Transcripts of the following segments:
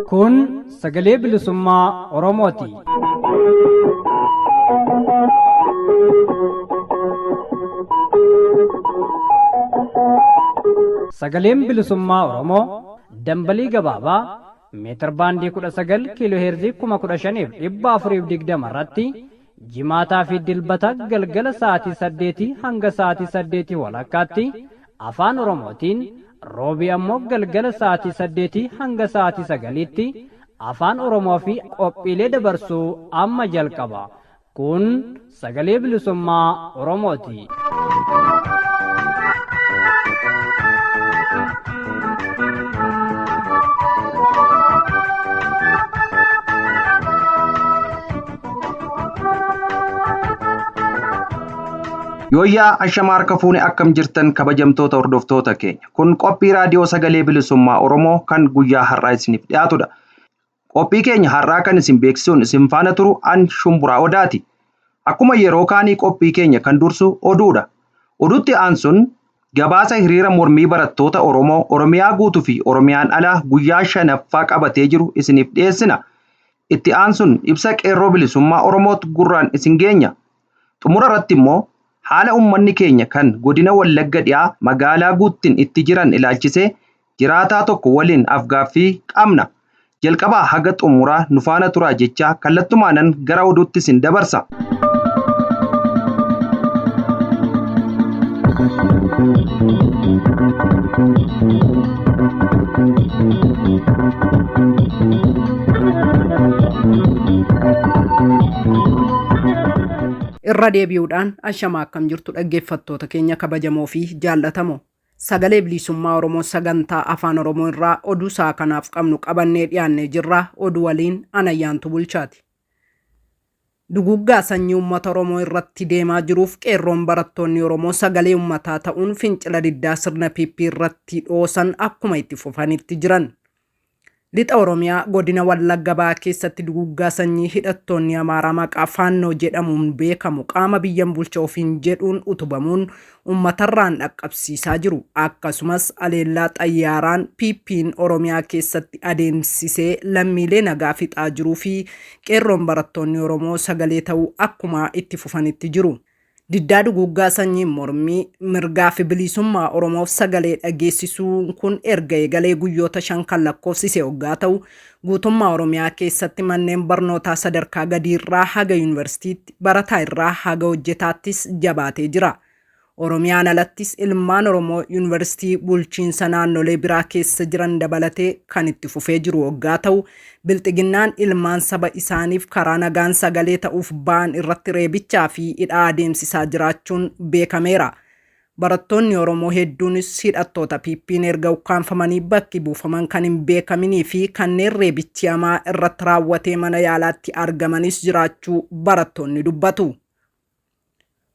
Kun sagalee bilisummaa Oromooti. Sagaleen bilisummaa Oromoo dambalii gabaabaa meetir baandii 19 kiiloo heerzii 15,420 irratti jimaataa fi dilbata galgala sa'aatii 8 hanga sa'aatii 8 walakkaatti afaan Oromootiin roobii ammoo galgala sa'aatii 8 hanga sa'aatii 9tti afaan Oromoo fi qophiilee dabarsuu amma jalqaba. Kun sagalee bilisummaa Oromooti. Yooyyaa ashamaa harka fuune akkam jirtan kabajamtoota hordoftoota keenya. Kun qophii raadiyoo sagalee bilisummaa Oromoo kan guyyaa har'aa isiniif dhiyaatudha. Qophii keenya har'aa kan isin beeksisuun isin faana turu an Shumburaa Odaati. Akkuma yeroo kaanii qophii keenya kan dursu oduudha. Oduutti aansuun gabaasa hiriira mormii barattoota Oromoo Oromiyaa guutuu fi Oromiyaan alaa guyyaa 5ffaa qabatee jiru isiniif dhiyeessina. Itti aansuun ibsa qeerroo bilisummaa Oromootti gurraan isin geenya. Xumura irratti immoo haala ummanni keenya kan godina Wallagga dhiyaa magaalaa guuttiin itti jiran ilaalchisee jiraataa tokko waliin afgaaffii qabna. Jalqabaa haga xumuraa nu faana turaa jechaa kallattumaanan gara oduutti isin dabarsa. Irra deebi'uudhaan ashamaa akkam jirtu dhaggeeffattoota keenya kabajamoo fi jaallatamoo sagalee bilisummaa Oromoo sagantaa afaan Oromoo irraa oduu isaa kanaaf qabnu qabannee dhiyaannee jirra. Oduu waliin Anayyaantu Bulchaati. Duguggaa sanyii uummata Oromoo irratti deemaa jiruuf qeerroon barattoonni Oromoo sagalee uummataa ta'uun fincila diddaa sirna PP irratti dhoosan akkuma itti fufanitti jiran. Lixa Oromiyaa godina Wallagga Bahaa keessatti duguggaa sanyii hidhattoonni Amaaraa maqaa Faannoo jedhamuun beekamu qaama biyyan bulcha ofiin jedhuun utubamuun uummatarraan dhaqqabsiisaa jiru. Akkasumas aleellaa xayyaaraan PP'n Oromiyaa keessatti adeemsisee lammiilee nagaa fixaa jiruu fi qeerroon barattoonni Oromoo sagalee ta'uu akkuma itti fufanitti jiru. Diddaa duguggaa sanyii mormii mirgaa fi bilisummaa Oromoof sagalee dhageessisuun kun erga eegalee guyyoota 5 kan lakkoofsise waggaa ta'u guutummaa Oromiyaa keessatti manneen barnootaa sadarkaa gadii irraa haga yuunivarsiitiitti barataa irraa haga hojjetaattis jabaatee jira. Oromiyaan alattis ilmaan Oromoo yuunivarsiitii bulchiinsa naannolee biraa keessa jiran dabalatee kan itti fufee jiru waggaa ta'u bilxiginnaan ilmaan saba isaaniif karaa nagaan sagalee ta'uuf ba'an irratti reebichaa fi hidhaa adeemsisaa jiraachuun beekameera. Barattoonni Oromoo hedduunis hidhattoota PP'n erga ukkaanfamanii bakki buufaman kan hin beekaminii fi kanneen reebichi hamaa irratti raawwatee mana yaalaatti argamanis jiraachuu barattoonni dubbatu.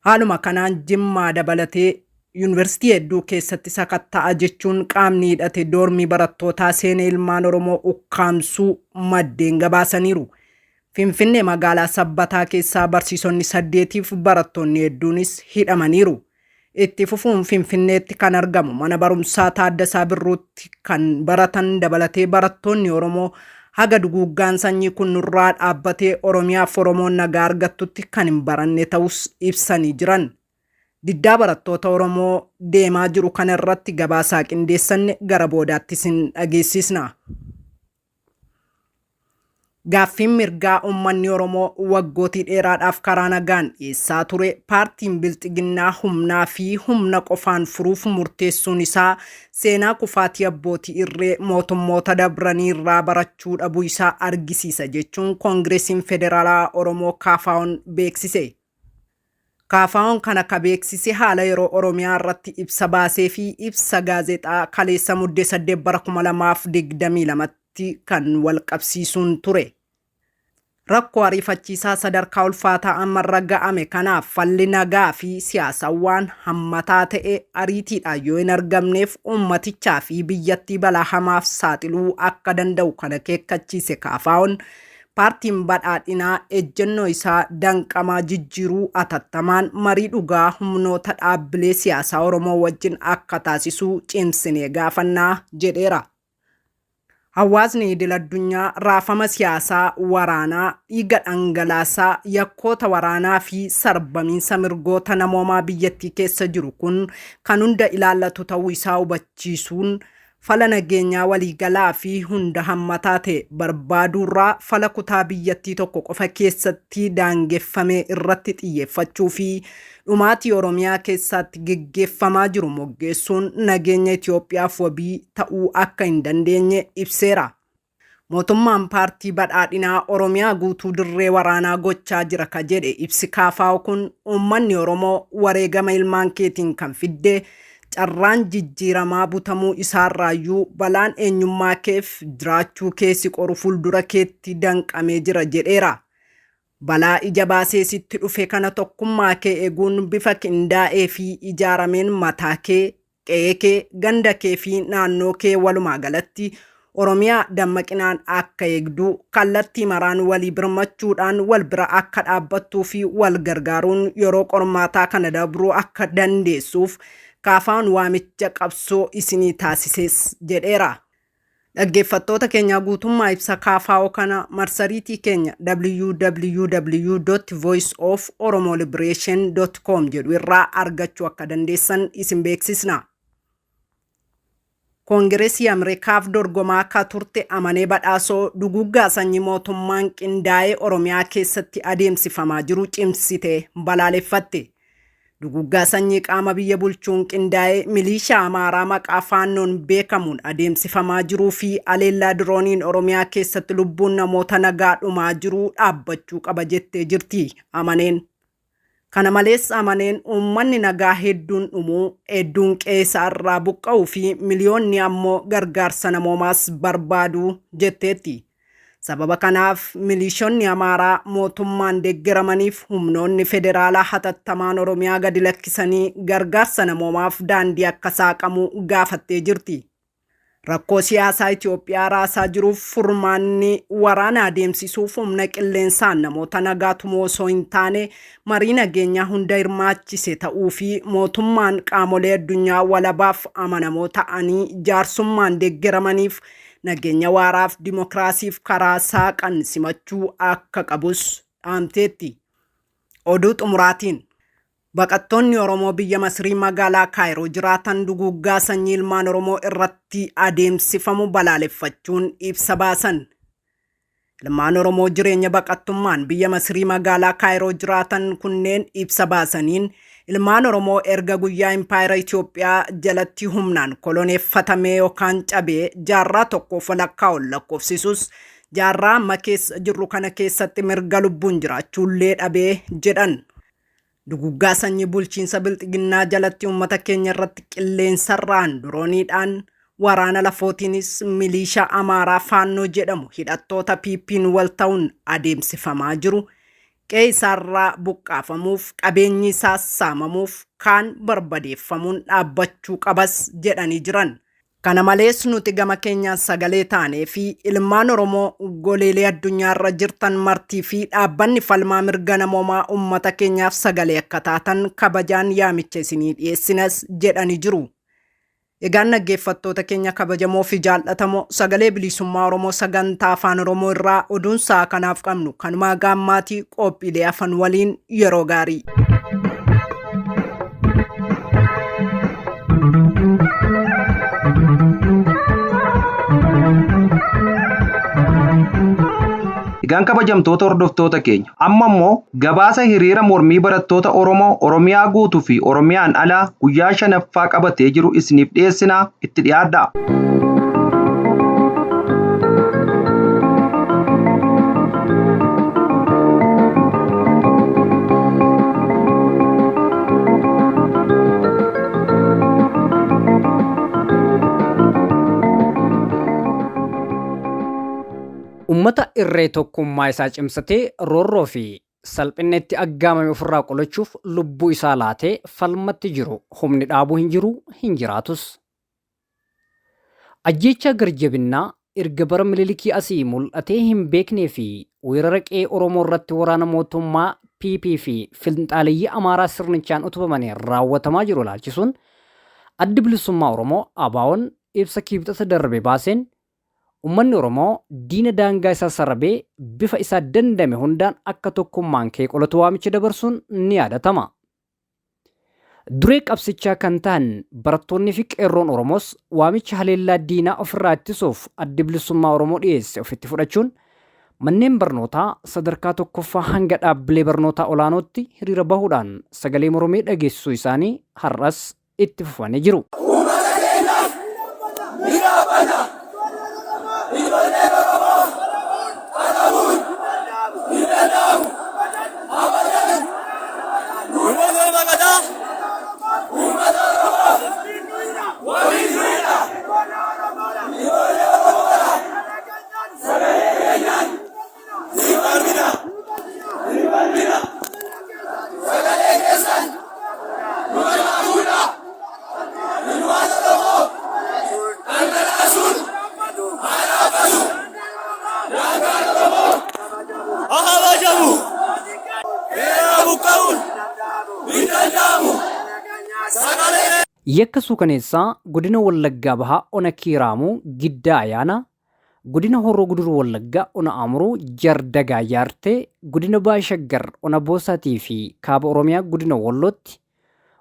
Haaluma kanaan Jimmaa dabalatee yuunivarsiitii hedduu keessatti sakatta'a jechuun qaamni hidhate doormii barattootaa seenee ilmaan Oromoo ukkaamsuu maddeen gabaasaniiru. Finfinnee magaalaa Sabbataa keessaa barsiisonni 8f barattoonni hedduunis hidhamaniiru. Itti fufuun Finfinneetti kan argamu mana barumsaa Taaddasaa Birruutti kan baratan dabalatee barattoonni Oromoo haga duguggaan sanyii kun nurraa dhaabbatee Oromiyaaf Oromoon nagaa argattutti kan hin baranne ta'us ibsanii jiran. Diddaa barattoota Oromoo deemaa jiru kana irratti gabaasaa qindeessanne gara boodaatti isin dhageessisna. Gaaffiin mirgaa uummanni Oromoo waggootii dheeraadhaaf karaa nagaan dhiyeessaa ture paartiin bilxiginnaa humnaa fi humna qofaan furuuf murteessuun isaa seenaa kufaatii abbootii irree mootummoota dabranii irraa barachuu dhabuu isaa argisiisa jechuun Koongireesiin Federaalaa Oromoo KFO'n beeksise. KFO'n kana ka beeksise haala yeroo Oromiyaa irratti ibsa baasee fi ibsa gaazexaa kaleessa muddee 8 bara 2022tti kan wal qabsiisuun ture. Rakkoo ariifachiisaa sadarkaa ulfaataa ammarra ga'ame kanaaf falli nagaa fi siyaasawwan hammataa ta'e ariitiidhaan yoo hin argamneef ummatichaa fi biyyattii balaa hamaaf saaxiluu akka danda'u kana akeekkachiise KFO'n paartiin badhaadhinaa ejjennoo isaa danqamaa jijjiiruu atattamaan marii dhugaa humnoota dhaabbilee siyaasaa Oromoo wajjin akka taasisuu cimsinee gaafannaa jedheera. Hawaasni idil-addunyaa raafama siyaasaa waraanaa, dhiiga dhangalaasaa, yakkoota waraanaa fi sarbamiinsa mirgoota namoomaa biyyattii keessa jiru kun kan hunda ilaallatu ta'uu isaa hubachiisuun fala nageenyaa waliigalaa fi hunda hammataa ta'e barbaaduurraa fala kutaa biyyattii tokko qofa keessatti daangeffame irratti xiyyeeffachuu fi dhumaatii Oromiyaa keessatti geggeeffamaa jiru moggeessuun nageenya Itoophiyaaf wabii ta'uu akka hin dandeenye ibseera. Mootummaan paartii badhaadhinaa Oromiyaa guutuu dirree waraanaa gochaa jira ka jedhe ibsi KFO kun uummanni Oromoo wareegama ilmaan keetiin kan fidde carraan jijjiiramaa butamuu isaarraayyuu balaan eenyummaa keef jiraachuu keessi qoru fuuldura keetti danqamee jira jedheera. Balaa ija baasee sitti dhufe kana tokkummaa kee eeguun bifa qindaa'ee fi ijaarameen mataa kee, qe'ee kee, ganda kee fi naannoo kee walumaa galatti Oromiyaa dammaqinaan akka eegdu, kallattii maraan walii birmachuudhaan wal bira akka dhaabbattuu fi wal gargaaruun yeroo qormaataa kana dabruu akka dandeessuuf KFO'n waamicha qabsoo isinii taasisees jedheera. Dhaggeeffattoota keenya guutummaa ibsa KFO kana marsariitii keenya www.voiceoforomoliberation.com jedhu irraa argachuu akka dandeessan isin beeksisna. Koongireesii Ameerikaaf dorgomaa akka turte Amanee Badhaasoo duguggaa sanyii mootummaan qindaa'ee Oromiyaa keessatti adeemsifamaa jiru cimsitee balaaleffatte. Duguggaa sanyii qaama biyya bulchuun qindaa'ee milishaa Amaaraa maqaa faannoon beekamuun adeemsifamaa jiruu fi aleellaa dirooniin Oromiyaa keessatti lubbuun namoota nagaa dhumaa jiruu dhaabbachuu qaba jettee jirti Amaneen. Kana malees Amaneen uummanni nagaa hedduun dhumuu, hedduun qe'ee irraa buqqa'uu fi miliyoonni ammoo gargaarsa namoomaas barbaaduu jetteetti. Sababa kanaaf milishoonni Amaaraa mootummaan deeggaramaniif humnoonni federaalaa hatattamaan Oromiyaa gadi lakkisanii gargaarsa namoomaaf daandii akka saaqamu gaafattee jirti. Rakkoo siyaasaa Itoophiyaa raasaa jiruuf furmaanni waraana adeemsisuuf humna qilleensaan namoota nagaa tumuu osoo hin taane marii nageenyaa hunda hirmaachise ta'uu fi mootummaan qaamolee addunyaa walabaaf amanamoo ta'anii jaarsummaan deeggaramaniif nageenya waaraaf dimokiraasiif karaa saaqan simachuu akka qabus dhaamteetti. Oduu xumuraatiin baqattoonni Oromoo biyya Masrii magaalaa Kaayiroo jiraatan duguggaa sanyii ilmaan Oromoo irratti adeemsifamu balaaleffachuun ibsa baasan. Ilmaan Oromoo jireenya baqattummaan biyya Masrii magaalaa Kaayiroo jiraatan kunneen ibsa baasaniin ilmaan Oromoo erga guyyaa impaayera Itoophiyaa jalatti humnaan koloneeffatamee yookaan cabee jaarraa tokkoof walakkaa ol lakkoofsisus jaarraa amma keessa jirru kana keessatti mirga lubbuun jiraachuullee dhabee jedhan. Duguggaa sanyii bulchiinsa bilxiginnaa jalatti uummata keenya irratti qilleensarraan dirooniidhaan waraana lafootiinis milishaa Amaaraa faannoo jedhamu hidhattoota PP'n wal ta'uun adeemsifamaa jiru. Qe'ee isaarraa buqqaafamuuf qabeenyi isaas saamamuuf kaan barbadeeffamuun dhaabbachuu qabas jedhanii jiran. Kana malees nuti gama keenyaan sagalee taanee fi ilmaan Oromoo goleelee addunyaarra jirtan martii fi dhaabbanni falmaa mirga namoomaa uummata keenyaaf sagalee akka taatan kabajaan yaamicha isinii dhiyeessinas jedhanii jiru. Egaan dhaggeeffattoota keenya kabajamoo fi jaallatamoo sagalee bilisummaa Oromoo sagantaa afaan Oromoo irraa oduun sa'a kanaaf qabnu kanumaa gaammaatii qophiilee afaan waliin yeroo gaarii. Egaan kabajamtoota hordoftoota keenya amma immoo gabaasa hiriira mormii barattoota Oromoo Oromiyaa guutuu fi Oromiyaan alaa guyyaa 5ffaa qabatee jiru isiniif dhiyeessinaa itti dhiyaadhaa. Ummata irree tokkummaa isaa cimsatee roorroo fi salphinneetti aggaamame ofirraa qolachuuf lubbuu isaa laatee falmatti jiru humni dhaabuu hin jiru hin jiraatus. Ajjeechaa garjabinnaa erga bara Minilikii asii mul'atee hin beeknee fi weerara qe'ee Oromoo irratti waraana mootummaa PP fi finxaaleyyii Amaaraa sirnichaan utubamanii raawwatamaa jiru ilaalchisuun addi bilisummaa Oromoo ABO'n ibsa kibxata darbe baaseen ummanni Oromoo diina daangaa isaa sarabee bifa isaa dandame hundaan akka tokkummaan kee qolatu waamicha dabarsuun ni yaadatama. Duree qabsichaa kan ta'an barattoonni fi qeerroon Oromoos waamicha haleellaa diinaa ofirraa ittisuuf addi bilisummaa Oromoo dhiyeesse ofitti fudhachuun manneen barnootaa sadarkaa tokkoffaa hanga dhaabbilee barnootaa olaanootti hiriira bahuudhaan sagalee mormii dhageessisuu isaanii har'as itti fufanii jiru. Yakka suukaneessaa godina Wallaggaa Bahaa Ona Kiiraamuu Giddaa Ayaanaa, godina Horroo Guduruu Wallaggaa Ona Amuruu Jardagaa Yaartee, godina Baashaggar Ona Boosaatii fi Kaaba Oromiyaa godina Wallootti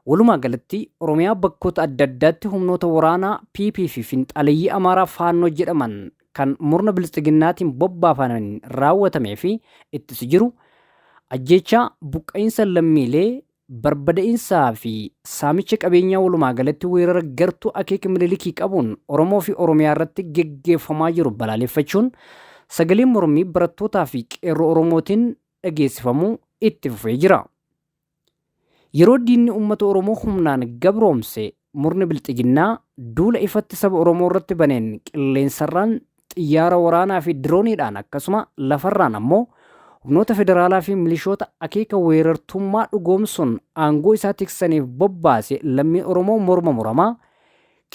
walumaa galatti Oromiyaa bakkoota adda addaatti humnoota waraanaa PP fi finxaaleyyii Amaaraa faannoo jedhaman kan murna bilisiginnaatiin bobbaafamaniin raawwatamee fi ittisi jiru ajjeechaa buqqa'insa lammiilee barbadaa'insaa fi saamicha qabeenyaa walumaa galatti weerara gartuu akeeka Minilikii qabuun Oromoo fi Oromiyaa irratti geggeeffamaa jiru balaaleffachuun sagaleen mormii barattootaa fi qeerroo Oromootiin dhageessifamuu itti fufee jira. Yeroo diinni uummata Oromoo humnaan gabroomse murni bilxiginnaa duula ifatti saba Oromoo irratti baneen qilleensarraan xiyyaara waraanaa fi dirooniidhaan akkasuma lafarraan ammoo humnoota federaalaa fi milishoota akeeka weerartummaa dhugoomsuun aangoo isaa tiksaniif bobbaase lammii Oromoo morma muramaa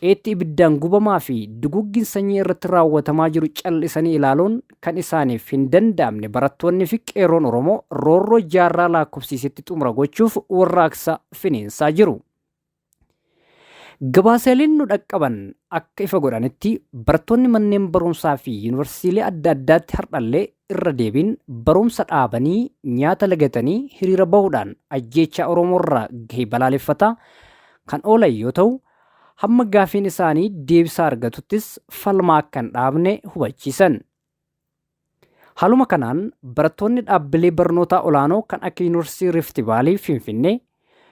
qeetti ibiddaan gubamaa fi duguggiin sanyii irratti raawwatamaa jiru callisanii ilaaluun kan isaaniif hin danda'amne barattoonni fi qeerroon Oromoo roorroo jaarraa lakkoofsisetti xumura gochuuf warraaqsa finiinsaa jiru. Gabaasaaleen nu dhaqqaban akka ifa godhanitti barattoonni manneen barumsaa fi yuunivarsiitiilee adda addaatti hardhallee irra deebiin barumsa dhaabanii nyaata lagatanii hiriira bahuudhaan ajjeechaa Oromoo irraa gahe balaaleffataa kan oolan yoo ta'u hamma gaafiin isaanii deebisaa argatuttis falmaa akka hin dhaabne hubachiisan. Haaluma kanaan barattoonni dhaabbilee barnootaa olaanoo kan akka Yuunivarsiitii Rift Vaalii Finfinnee,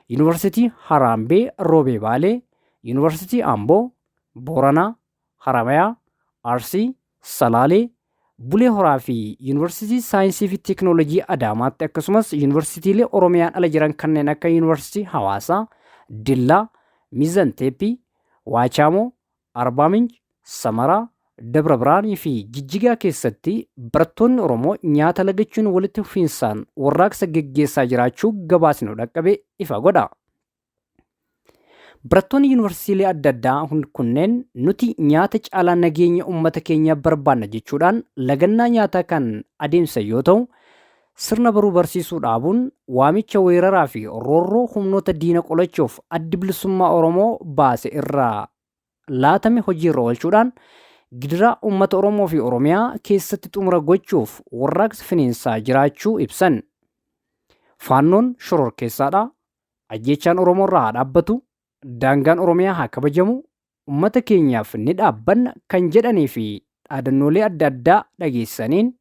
Yuunivarsiitii Haraambee Roobee Baalee, Yuunivarsiitii Amboo, Booranaa, Haramayaa, Arsii, Salaalee, Bulee Horaa fi Yuunivarsiitii Saayinsii fi Teekinooloojii Adaamaatti akkasumas Yuunivarsiitiilee Oromiyaan ala jiran kanneen akka Yuunivarsiitii Hawaasaa, Dillaa, Miizan Teeppii, Waachaamoo, Arbaa Minch, Samaraa, Dabra Biraanii fi Jijjigaa keessatti barattoonni Oromoo nyaata lagachuun walitti fufinsaan warraaqsa geggeessaa jiraachuu gabaasni dhaqqabe ifa godha. Barattoonni yuunivarsiitiilee adda addaa kunneen nuti nyaata caalaa nageenya uummata keenyaa barbaanna jechuudhaan lagannaa nyaataa kan adeemsan yoo ta'u sirna baruu barsiisuu dhaabuun waamicha weeraraa fi roorroo humnoota diina qolachuuf addi bilisummaa Oromoo baase irraa laatame hojiirra oolchuudhaan gidiraa uummata Oromoo fi Oromiyaa keessatti xumura gochuuf warraaqsa finiinsaa jiraachuu ibsan. Faannoon shororkeessaadha. Ajjeechaan Oromoo irraa haa dhaabbatu. Daangaan Oromiyaa haa kabajamu. Uummata keenyaaf ni dhaabbanna kan jedhanii fi dhaadannoolee adda addaa dhageessaniin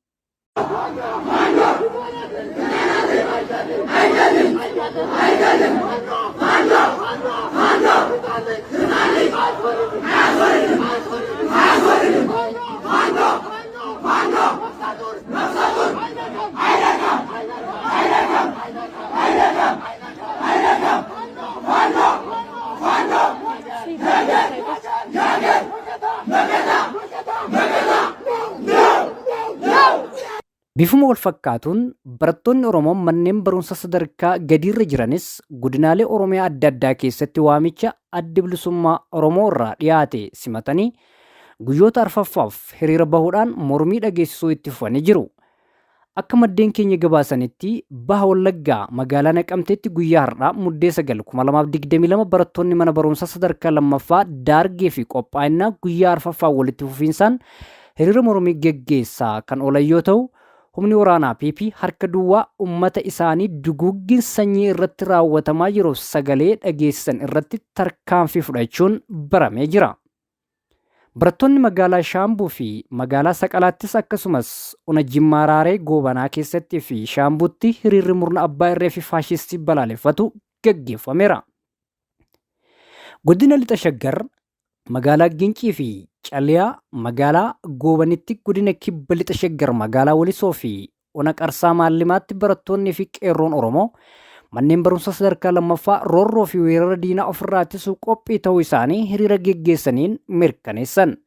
bifuma wal fakkaatuun barattoonni Oromoo manneen barumsa sadarkaa gadiirra jiranis godinaalee Oromiyaa adda addaa keessatti waamicha addi bilisummaa Oromoo irraa dhiyaate simatanii guyyoota arfaffaaf hiriira bahuudhaan mormii dhageessisuu itti fufanii jiru. Akka maddeen keenya gabaasanitti baha Wallaggaa magaalaa Naqamteetti guyyaa har'aa muddee 9/2022 barattoonni mana barumsaa sadarkaa lammaffaa Daargee fi Qophaa'inaa guyyaa arfaffaa walitti fufiinsaan hiriira mormii geggeessaa kan oolan yoo ta'u, humni waraanaa PP harka duwwaa uummata isaanii duguuggiin sanyii irratti raawwatamaa jiru sagalee dhageessisan irratti tarkaanfii fudhachuun baramee jira. Barattoonni magaalaa Shaambuu fi magaalaa Saqalaattis akkasumas ona Jimmaa Raaree Goobanaa keessatti fi Shaambuutti hiriirri murna abbaa irree fi faashistii balaaleffatu gaggeeffameera. Godina Lixa Shaggar magaalaa Gincii fi Caliyaa magaalaa Goobanitti, godina Kibba Lixa Shaggar magaalaa Walisoo fi ona Qarsaa Maallimaatti barattoonni fi qeerroon Oromoo manneen barumsa sadarkaa lammaffaa roorroo fi weerara diinaa ofirraa ittisuu qophii ta'uu isaanii hiriira geggeessaniin mirkaneessan.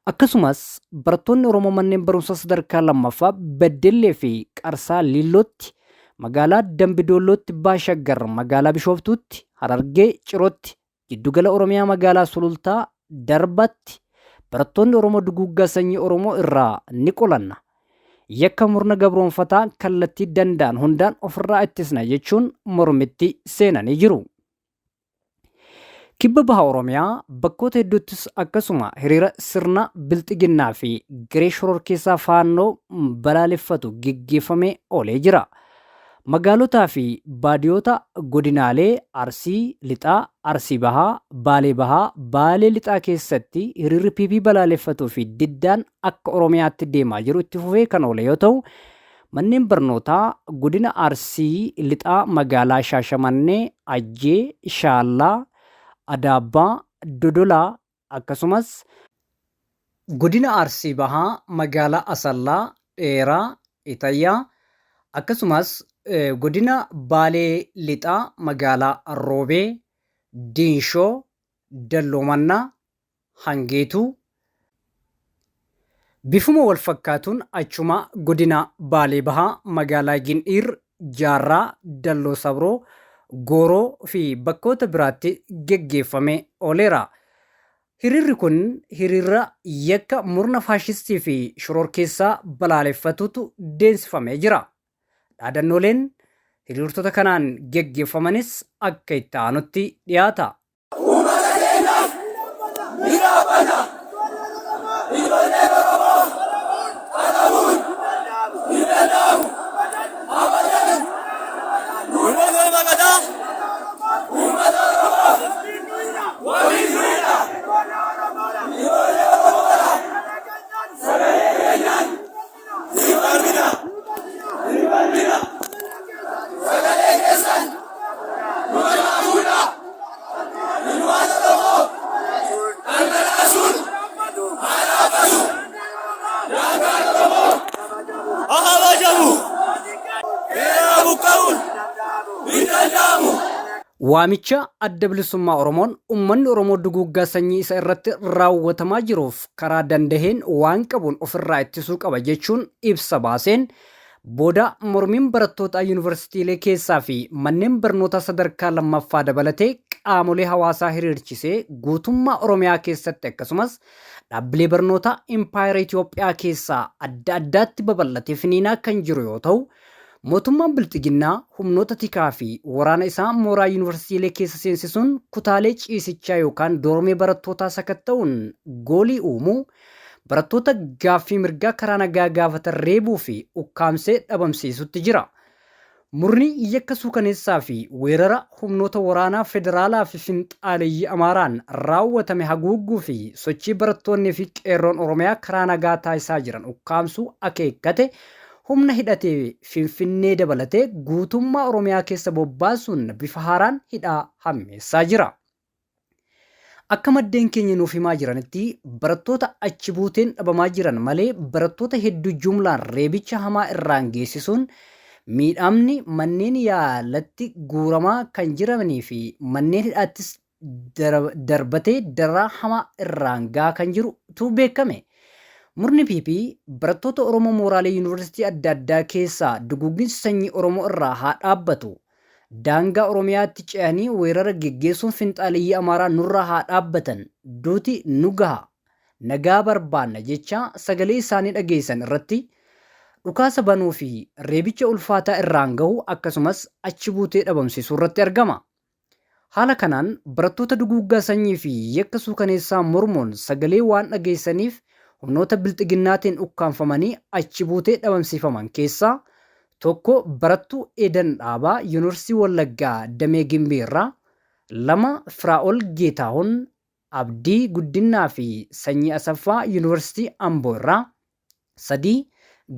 Akkasumas barattoonni Oromoo manneen barumsa sadarkaa lammaffaa Beddellee fi Qarsaa Liillootti, magaalaa Dambidoollootti, Baashaggar magaalaa Bishooftuutti, Harargee Cirootti, Giddugala Oromiyaa magaalaa Sulultaa Darbatti barattoonni Oromoo duguuggaa sanyii Oromoo irraa ni qolanna, yakka murna gabroonfataa kallattii danda'an hundaan ofirraa ittisna jechuun mormitti seenanii jiru. Kibba baha Oromiyaa bakkoota hedduuttis akkasuma hiriira sirna bilxiginnaa fi garee shororkeessaa faannoo balaaleffatu geggeeffamee oolee jira. Magaalotaa fi baadiyoota godinaalee Arsii Lixaa, Arsii Bahaa, Baalee Bahaa, Baalee Lixaa keessatti hiriirri PP balaaleffatuu fi diddaan akka Oromiyaatti deemaa jiru itti fufee kan oole yoo ta'u, manneen barnootaa godina Arsii Lixaa magaalaa Shaashamannee, Ajjee, Shaallaa, Adaabbaa, Dodolaa akkasumas godina Arsii Bahaa magaalaa Asallaa, Dheeraa, Itayyaa akkasumas godina Baalee Lixaa magaalaa Roobee, Diinshoo, Dalloomannaa, Hangeetuu. Bifuma wal fakkaatuun achuma godina Baalee Bahaa magaalaa Gindhiir, Jaarraa, Dalloo Sabroo, Gooroo fi bakkoota biraatti geggeeffamee ooleera. Hiriirri kun hiriira yakka murna faashistii fi shororkeessaa balaaleffatuutu deemsifamee jira. Dhaadannooleen hiriirtota kanaan geggeeffamanis akka itti aanutti dhiyaata. Waamicha adda bilisummaa Oromoon uummanni Oromoo duguuggaa sanyii isa irratti raawwatamaa jiruuf karaa dandaheen waan qabuun ofirraa ittisuu qaba jechuun ibsa baaseen booda mormiin barattoota yuunivarsiitiilee keessaa fi manneen barnoota sadarkaa lammaffaa dabalatee qaamolee hawaasaa hiriirchisee guutummaa Oromiyaa keessatti akkasumas dhaabbilee barnoota Impaayera Itoophiyaa keessaa adda addaatti babal'atee finiinaa kan jiru yoo ta'u, mootummaan bilxiginnaa humnoota tikaa fi waraana isaa mooraa yuunivarsiitiilee keessa seensisuun kutaalee ciisichaa yookaan doormee barattootaa sakatta'uun goolii uumuu, barattoota gaaffii mirgaa karaa nagaa gaafatan reebuu fi ukkaamsee dhabamsiisutti jira. Murni yakka suukaneessaa fi weerara humnoota waraanaa federaalaa fi finxaaleeyyii Amaaraan raawwatame haguugguu fi sochii barattoonnii fi qeerroon Oromiyaa karaa nagaa taasisaa jiran ukkaamsuu akeekkate humna hidhatee Finfinnee dabalatee guutummaa Oromiyaa keessa bobbaasuun bifa haaraan hidhaa hammeessaa jira. Akka maddeen keenya nuuf himaa jiranitti barattoota achi buuteen dhabamaa jiran malee barattoota hedduu jumlaan reebicha hamaa irraan geessisuun miidhamni manneen yaalatti guuramaa kan jiranii fi manneen hidhaattis darbatee daraa hamaa irraan gaa kan jirutu beekame. Murni PP barattoota Oromoo mooraalee yuunivarsiitii adda addaa keessaa duguugginsi sanyii Oromoo irraa haa dhaabbatu. Daangaa Oromiyaatti ce'anii weerara geggeessuun finxaaleeyyii Amaaraa nurraa haa dhaabbatan. Duuti nu gaha. nagaa barbaanna jecha sagalee isaanii dhageessan irratti dhukaasa banuu fi reebicha ulfaataa irraan gahu akkasumas achi buutee dhabamsiisuu irratti argama. Haala kanaan barattoota duguuggaa sanyii fi yakka suukaneessaa mormuun sagalee waan dhageessaniif humnoota bilxiginnaatiin ukkaanfamanii achi buutee dhabamsiifaman keessaa tokko barattuu Eedan Dhaabaa Yuunivarsiitii Wallaggaa Damee Gimbii irraa, 2 Firaa'ol Geetaahuun Abdii Guddinaa fi Sanyii Asaffaa Yuunivarsiitii Amboo irraa, 3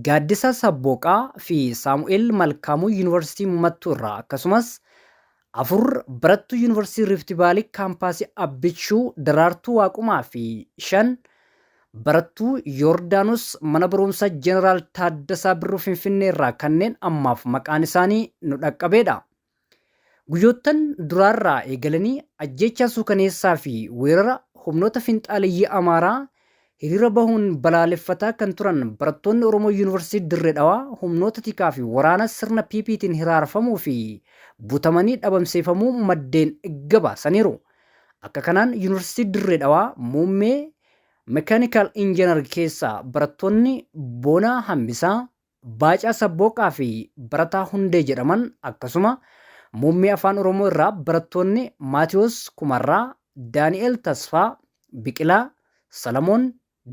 Gaaddisaa Sabbooqaa fi Saamu'eel Malkaamuu Yuunivarsiitii Mattuu irraa akkasumas 4 barattuu Yuunivarsiitii Riifti Vaalii kaampaasii Abbichuu Daraartuu Waaqumaa fi 5 barattuu Yoordaanos mana barumsaa Jeneraal Taaddasaa Birruu Finfinnee irraa kanneen ammaaf maqaan isaanii nu dhaqqabeedha. Guyyoottan duraarraa eegalanii ajjeechaa suukaneessaa fi weerara humnoota finxaaleyyii Amaaraa hiriira bahuun balaaleffataa kan turan barattoonni Oromoo Yuunivarsiitii Dirree Dhawaa humnoota tikaa fi waraana sirna PPtiin hiraarfamuu fi butamanii dhabamsiifamuu maddeen gabaasaniiru. Akka kanaan Yuunivarsiitii Dirree Dhawaa muummee Mechanical Engineer keessaa barattoonni Boonaa Hambisaa, Baacaa Sabbooqaa fi Barataa Hundee jedhaman akkasuma muummee afaan Oromoo irraa barattoonni Maatiyoos Kumarraa, Daani'el Tasfaa, Biqilaa, Salamoon,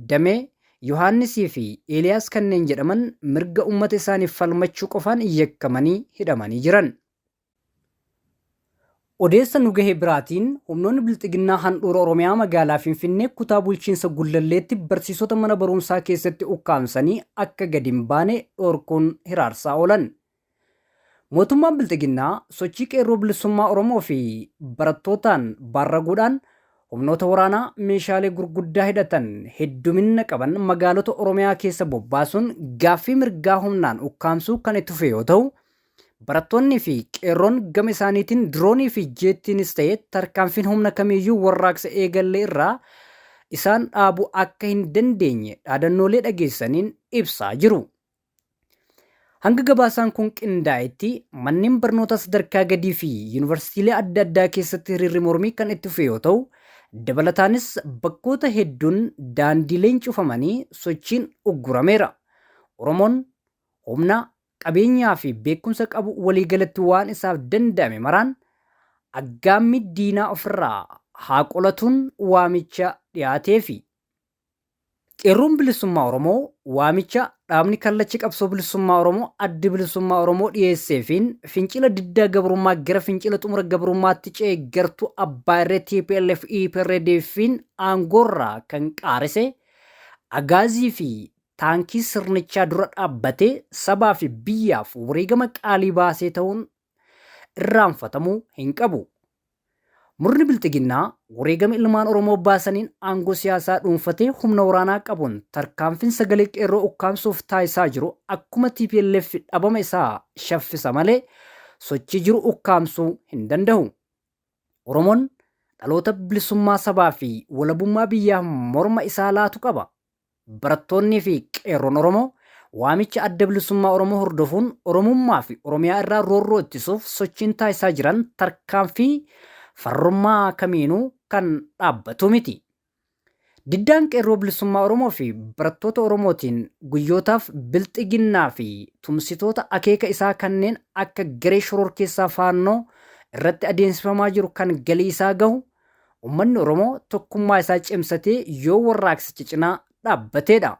Damee, Yohaannisii fi Eeliyaas kanneen jedhaman mirga uummata isaaniif falmachuu qofaan yakkamanii hidhamanii jiran. Odeessa nu gahee biraatiin humnoonni bilxiginnaa handhuura Oromiyaa magaalaa Finfinnee kutaa bulchiinsa Gullalleetti barsiisota mana barumsaa keessatti ukkaamsanii akka gadi hin baane dhorkuun hiraarsaa oolan. Mootummaan bilxiginnaa sochii qeerroo bilisummaa Oromoo fi barattootaan barraguudhaan humnoota waraanaa meeshaalee gurguddaa hidhatan heddumina qaban magaalota Oromiyaa keessa bobbaasuun gaaffii mirgaa humnaan ukkaamsuu kan itti fufe yoo ta'u, barattoonni fi qeerroon gama isaaniitiin diroonii fi jeettiinis ta'ee tarkaanfiin humna kamiiyyuu warraaqsa eegallee irraa isaan dhaabuu akka hin dandeenye dhaadannoolee dhageessaniin ibsaa jiru. Hanga gabaasaan kun qindaa'etti manneen barnoota sadarkaa gadii fi yuunivarsiitiilee adda addaa keessatti hiriirri mormii kan itti fufe yoo ta'u, dabalataanis bakkoota hedduun daandiileen cufamanii sochiin uggurameera. Oromoon humna qabeenyaa fi beekumsa qabu waliigalatti waan isaaf danda'ame maraan aggaammi diinaa ofirraa haa qolatuun waamicha dhiyaateefi. Qeerroon bilisummaa Oromoo waamicha dhaabni kallacha qabsoo bilisummaa Oromoo addi bilisummaa Oromoo dhiyeesseefiin fincila diddaa gabrummaa gara fincila xumura gabrummaatti ce'ee gartuu abbaa irree TPLF EPRDF'n aangoorraa kan qaarise agaazii fi taankii sirnichaa dura dhaabbatee sabaa fi biyyaaf wareegama qaalii baasee ta'uun irraanfatamuu hin qabu. Murni bilxiginnaa wareegama ilmaan Oromoo baasaniin aangoo siyaasaa dhuunfatee humna waraanaa qabuun tarkaanfiin sagalee qeerroo ukkaamsuuf taasisaa jiru akkuma TPLF dhabama isaa shaffisa malee sochii jiru ukkaamsuu hin danda'u. Oromoon dhaloota bilisummaa sabaa fi walabummaa biyyaaf morma isaa laatu qaba. Barattoonnii fi qeerroon Oromoo waamicha adda bilisummaa Oromoo hordofuun Oromummaa fi Oromiyaa irraa roorroo ittisuuf sochiin taasisaa jiran tarkaanfii farrummaa kamiinuu kan dhaabbatu miti. Diddaan qeerroo bilisummaa Oromoo fi barattoota Oromootiin guyyootaaf bilxiginnaa fi tumsitoota akeeka isaa kanneen akka garee shororkeessaa faannoo irratti adeemsifamaa jiru kan galii isaa gahu uummanni Oromoo tokkummaa isaa cimsatee yoo warraaqsicha cinaa dhaabbateedha.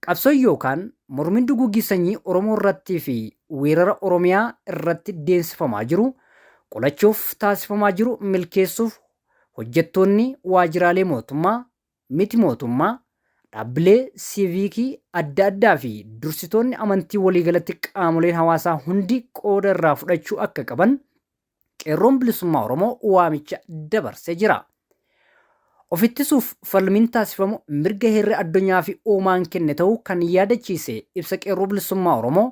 Qabsoon yookaan mormiin duguuggii sanyii Oromoo irrattii fi weerara Oromiyaa irratti deemsifamaa jiru qolachuuf taasifamaa jiru milkeessuuf hojjettoonni waajjiraalee mootummaa, miti mootummaa, dhaabbilee siiviikii adda addaa fi dursitoonni amantii waliigalatti qaamoleen hawaasaa hundi qooda irraa fudhachuu akka qaban qeerroon bilisummaa Oromoo waamicha dabarsee jira. Ofittisuuf falmiin taasifamu mirga heerri addunyaa fi uumaan kenne ta'uu kan yaadachiise ibsa qeerroo bilisummaa Oromoo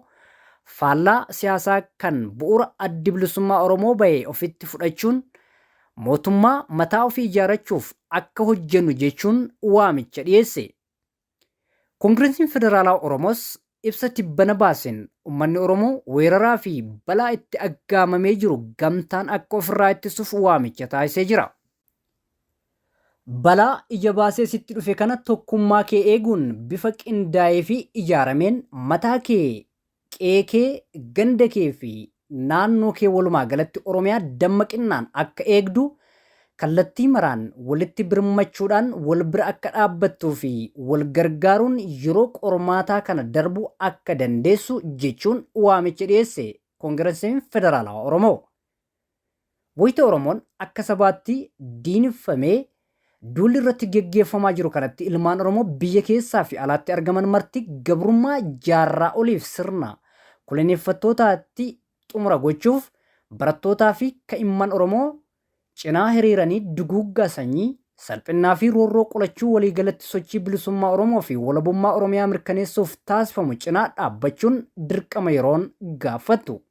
faallaa siyaasaa kan bu'uura addi bilisummaa Oromoo bahee ofitti fudhachuun mootummaa mataa ofii ijaarrachuuf akka hojjennu jechuun waamicha dhiyeesse. Koongiresiin Federaalaa Oromoos ibsa tibbana baaseen uummanni Oromoo weeraraa fi balaa itti aggaamamee jiru gamtaan akka ofirraa ittisuuf waamicha taasisee jira. balaa ija baasee sitti dhufe kana tokkummaa kee eeguun bifa qindaa'ee fi ijaarameen mataa kee qeekee ganda kee fi naannoo kee walumaa galatti Oromiyaa dammaqinaan akka eegdu kallattii maraan walitti birmachuudhaan wal bira akka dhaabbattuu fi wal gargaaruun yeroo qormaataa kana darbuu akka dandeessu jechuun waamicha dhiyeesse Koongiresiin Federaalawaa Oromoo. Wayita Oromoon akka sabaatti diineffamee duulli irratti geggeeffamaa jiru kanatti ilmaan Oromoo biyya keessaa fi alaatti argaman marti gabrummaa jaarraa oliif sirna koloneeffattootaatti xumura gochuuf barattootaa fi kaa'imman Oromoo cinaa hiriiranii duguuggaa sanyii salphinnaa fi roorroo qolachuu waliigalatti sochii bilisummaa Oromoo fi walabummaa Oromiyaa mirkaneessuuf taasifamu cinaa dhaabbachuun dirqama yeroon gaafattu.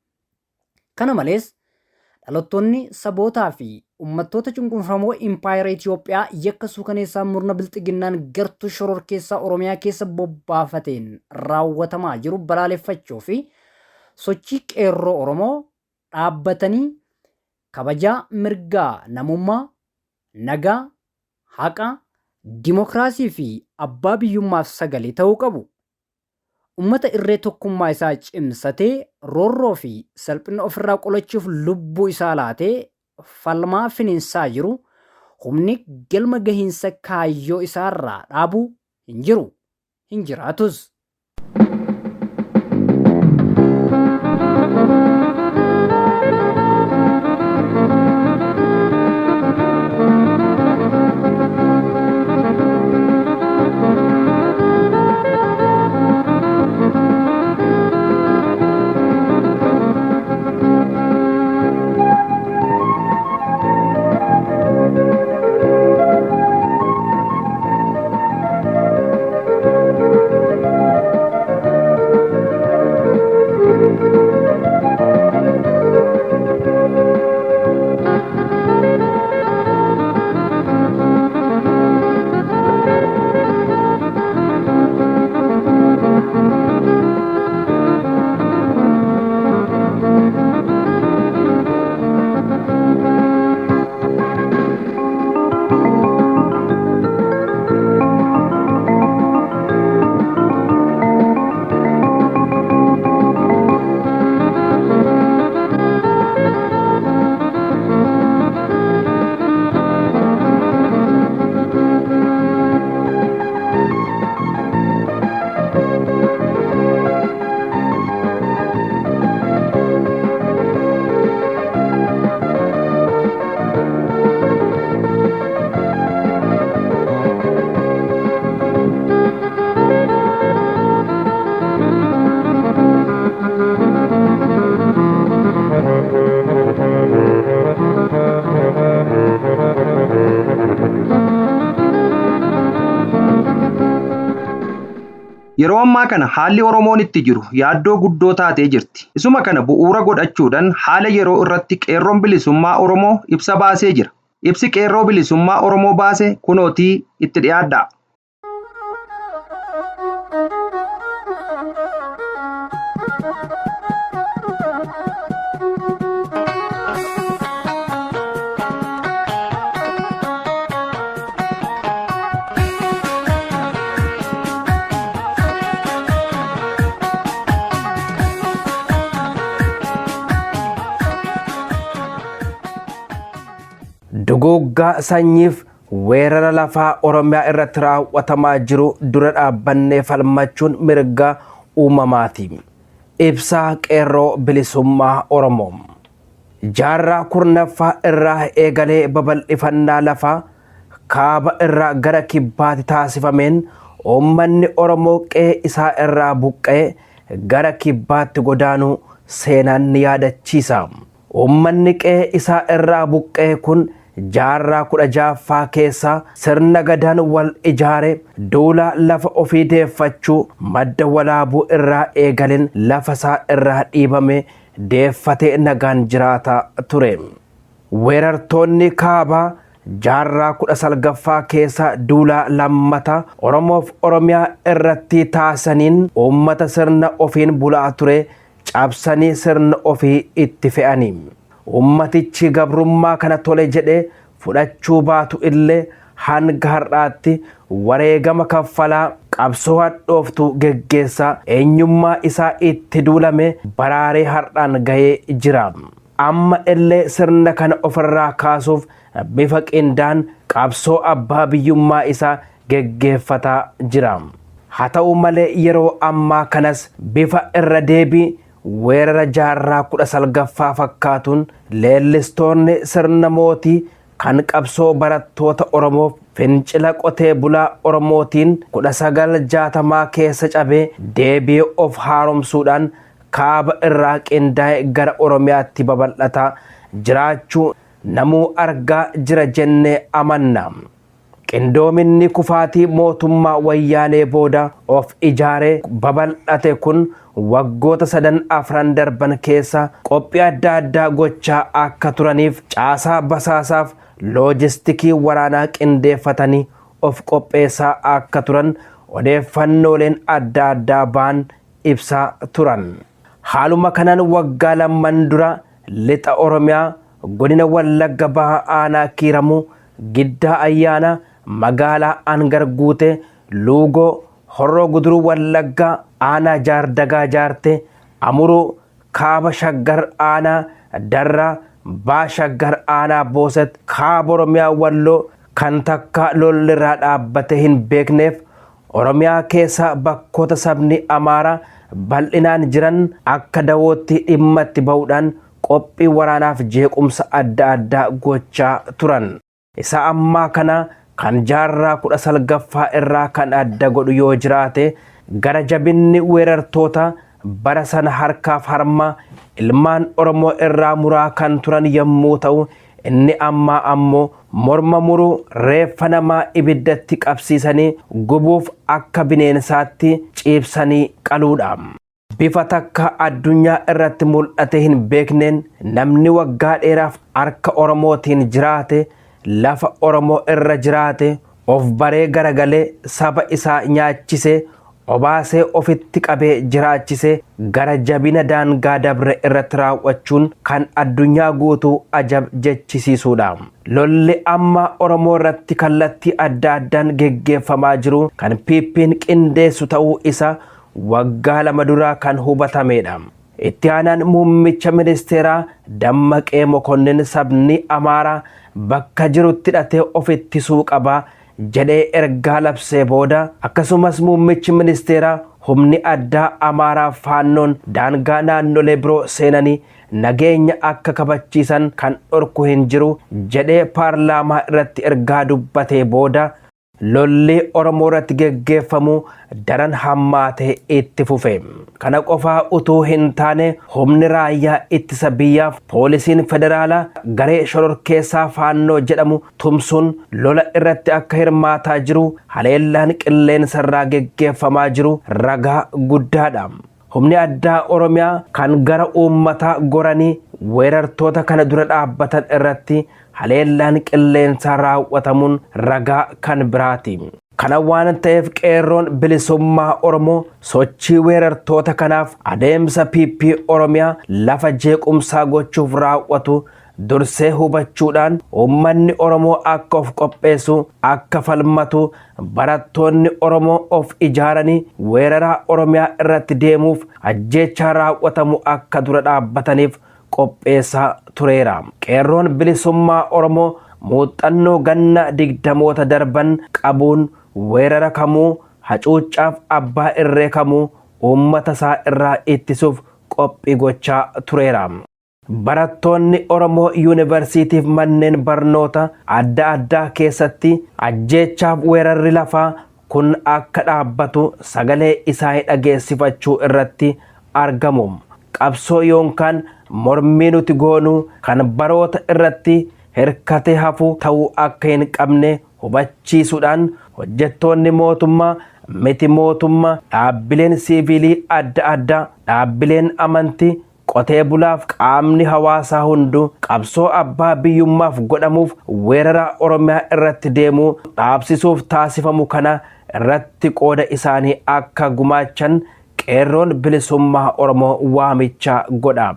Kana malees dhalattoonni sabootaa fi uummattoota cunqurfamoo impaayera Itoophiyaa yakka suukaneessaa murna bilxiginnaan gartuu shororkeessaa Oromiyaa keessa bobbaafateen raawwatamaa jiru balaaleffachuu fi sochii qeerroo Oromoo dhaabbatanii kabajaa mirgaa namummaa, nagaa, haqa, dimokiraasii fi abbaa biyyummaaf sagalee ta'uu qabu. Ummata irree tokkummaa isaa cimsatee roorroo fi salphina ofirraa qolachuuf lubbuu isaa laatee falmaa finiinsaa jiru humni galma gahiinsa kaayyoo isaarraa dhaabuu hin jiru, hin jiraatus. Yeroo ammaa kana haalli Oromoon itti jiru yaaddoo guddoo taatee jirti. Isuma kana bu'uura godhachuudhaan haala yeroo irratti qeerroon bilisummaa Oromoo ibsa baasee jira. Ibsi qeerroo bilisummaa Oromoo baase kunootii itti dhiyaadhaa. Duguggaa sanyiif weerara lafaa Oromiyaa irratti raawwatamaa jiru dura dhaabbannee falmachuun mirga uumamaati. Ibsaa qeerroo bilisummaa Oromoo. Jaarraa kurnaffaa irraa eegalee babal'ifannaa lafaa kaaba irraa gara kibbaatti taasifameen uummanni Oromoo qe'ee isaa irraa buqqee gara kibbaatti godaanuu seenaan ni yaadachiisa. Uummanni qe'ee isaa irraa buqqee kun jaarraa 16ffaa keessa sirna gadaan wal ijaare duula lafa ofii deeffachuu madda walaabuu irraa eegaleen lafa isaa irraa dhiibame deeffatee nagaan jiraata ture. Weerartoonni kaabaa jaarraa 19ffaa keessa duula lammata Oromoof Oromiyaa irratti taasaniin uummata sirna ofiin bulaa ture cabsanii sirna ofii itti fe'anii. Ummatichi gabrummaa kana tole jedhe fudhachuu baatu illee hanga har'aatti wareegama kaffalaa qabsoo hadhooftu geggeessaa eenyummaa isaa itti duulame baraaree har'aan gahee jira. Amma illee sirna kana ofirraa kaasuuf bifa qindaan qabsoo abbaa biyyummaa isaa geggeeffataa jira. Haa ta'u malee yeroo ammaa kanas bifa irra deebii weerara jaarraa 19ffaa fakkaatuun leellistoonni sirna mootii kan qabsoo barattoota Oromoof fincila qotee bulaa Oromootiin 1960 keessa cabee deebi'ee of haaromsuudhaan kaaba irraa qindaa'e gara Oromiyaatti babal'ataa jiraachuu namuu argaa jira jennee amanna. Qindoominni kufaatii mootummaa wayyaanee booda of ijaaree babal'ate kun waggoota 3 darban keessa qophii adda addaa gochaa akka turaniif caasaa basaasaaf loojistikii waraanaa qindeeffatanii of qopheessaa akka turan odeeffannooleen adda addaa ba'an ibsaa turan. Haaluma kanaan waggaa 2 dura lixa Oromiyaa godina Wallagga Bahaa aanaa Kiiramuu giddaa ayyaana magaalaa Angar Guutee Luugoo Horroo Guduruu Wallaggaa aanaa Jaardagaa Jaarte Amuruu kaaba Shaggar aanaa Darraa Baa Shaggar aanaa Booset kaaba Oromiyaa Walloo kan takka lolirraa dhaabbate hin beekneef Oromiyaa keessa bakkoota sabni Amaaraa bal'inaan jiran akka dawootti dhimma itti ba'uudhaan qophii waraanaaf jeequmsa adda addaa gochaa turan. Isa ammaa kana kan jaarraa 19ffaa irraa kan adda godhu yoo jiraate gara jabinni weerartoota bara sana harkaaf harma ilmaan Oromoo irraa muraa kan turan yommuu ta'u, inni ammaa ammoo morma muruu reeffa namaa ibiddatti qabsiisanii gubuuf akka bineensaatti ciibsanii qaluudha. Bifa takka addunyaa irratti mul'ate hin beekneen namni waggaa dheeraaf harka Oromootiin jiraate lafa Oromoo irra jiraate of baree garagalee saba isaa nyaachise obaasee ofitti qabee jiraachise gara jabina daangaa dabre irratti raawwachuun kan addunyaa guutuu ajab jechisiisuudha. Lolli amma Oromoo irratti kallattii adda addaan geggeeffamaa jiru kan PP'n qindeessu ta'uu isa waggaa 2 duraa kan hubatamedha. Itti aanaan muummicha ministeeraa Dammaqee Mokonnin sabni Amaaraa bakka jirutti hidhatee ofitti qaba jedhee ergaa labsee booda akkasumas muummichi ministeeraa humni addaa Amaaraa faannoon daangaa naannolee biroo seenanii nageenya akka kabachiisan kan dhorku hin jiru jedhee paarlaamaa irratti ergaa dubbatee booda lolli Oromoo irratti geggeeffamu daran hammaatee itti fufe. Kana qofaa utuu hin taane humni raayyaa ittisa biyyaaf poolisiin federaalaa garee shororkeessaa faannoo jedhamu tumsuun lola irratti akka hirmaataa jiru haleellaan qilleensarraa geggeeffamaa jiru ragaa guddaadha. Humni addaa Oromiyaa kan gara uummataa goranii weerartoota kana dura dhaabbatan irratti haleellaan qilleensaa raawwatamuun ragaa kan biraati. Kana waan ta'eef qeerroon bilisummaa Oromoo sochii weerartoota kanaaf adeemsa PP Oromiyaa lafa jeequmsaa gochuuf raawwatu dursee hubachuudhaan uummanni Oromoo akka of qopheessu akka falmatu barattoonni Oromoo of ijaaranii weeraraa Oromiyaa irratti deemuuf ajjeechaa raawwatamu akka dura dhaabbataniif qopheessaa tureera. Qeerroon bilisummaa Oromoo muuxannoo ganna 20 darban qabuun weerara kamuu hacuuccaaf abbaa irree kamuu uummata isaa irraa ittisuuf qophii gochaa tureera. Barattoonni Oromoo yuunivarsiitiif manneen barnoota adda addaa keessatti ajjeechaaf weerarri lafaa kun akka dhaabbatu sagalee isaa dhageessifachuu irratti argamu. Qabsoo yookaan mormii nuti goonuu kan baroota irratti hirkatee hafu ta'uu akka hin qabne hubachiisuudhaan hojjettoonni mootummaa miti mootummaa dhaabbileen siivilii adda addaa dhaabbileen amantii qotee bulaaf qaamni hawaasaa hundu qabsoo abbaa biyyummaaf godhamuuf weerara Oromiyaa irratti deemuu dhaabsisuuf taasifamu kana irratti qooda isaanii akka gumaachan qeerroon bilisummaa Oromoo waamicha godha.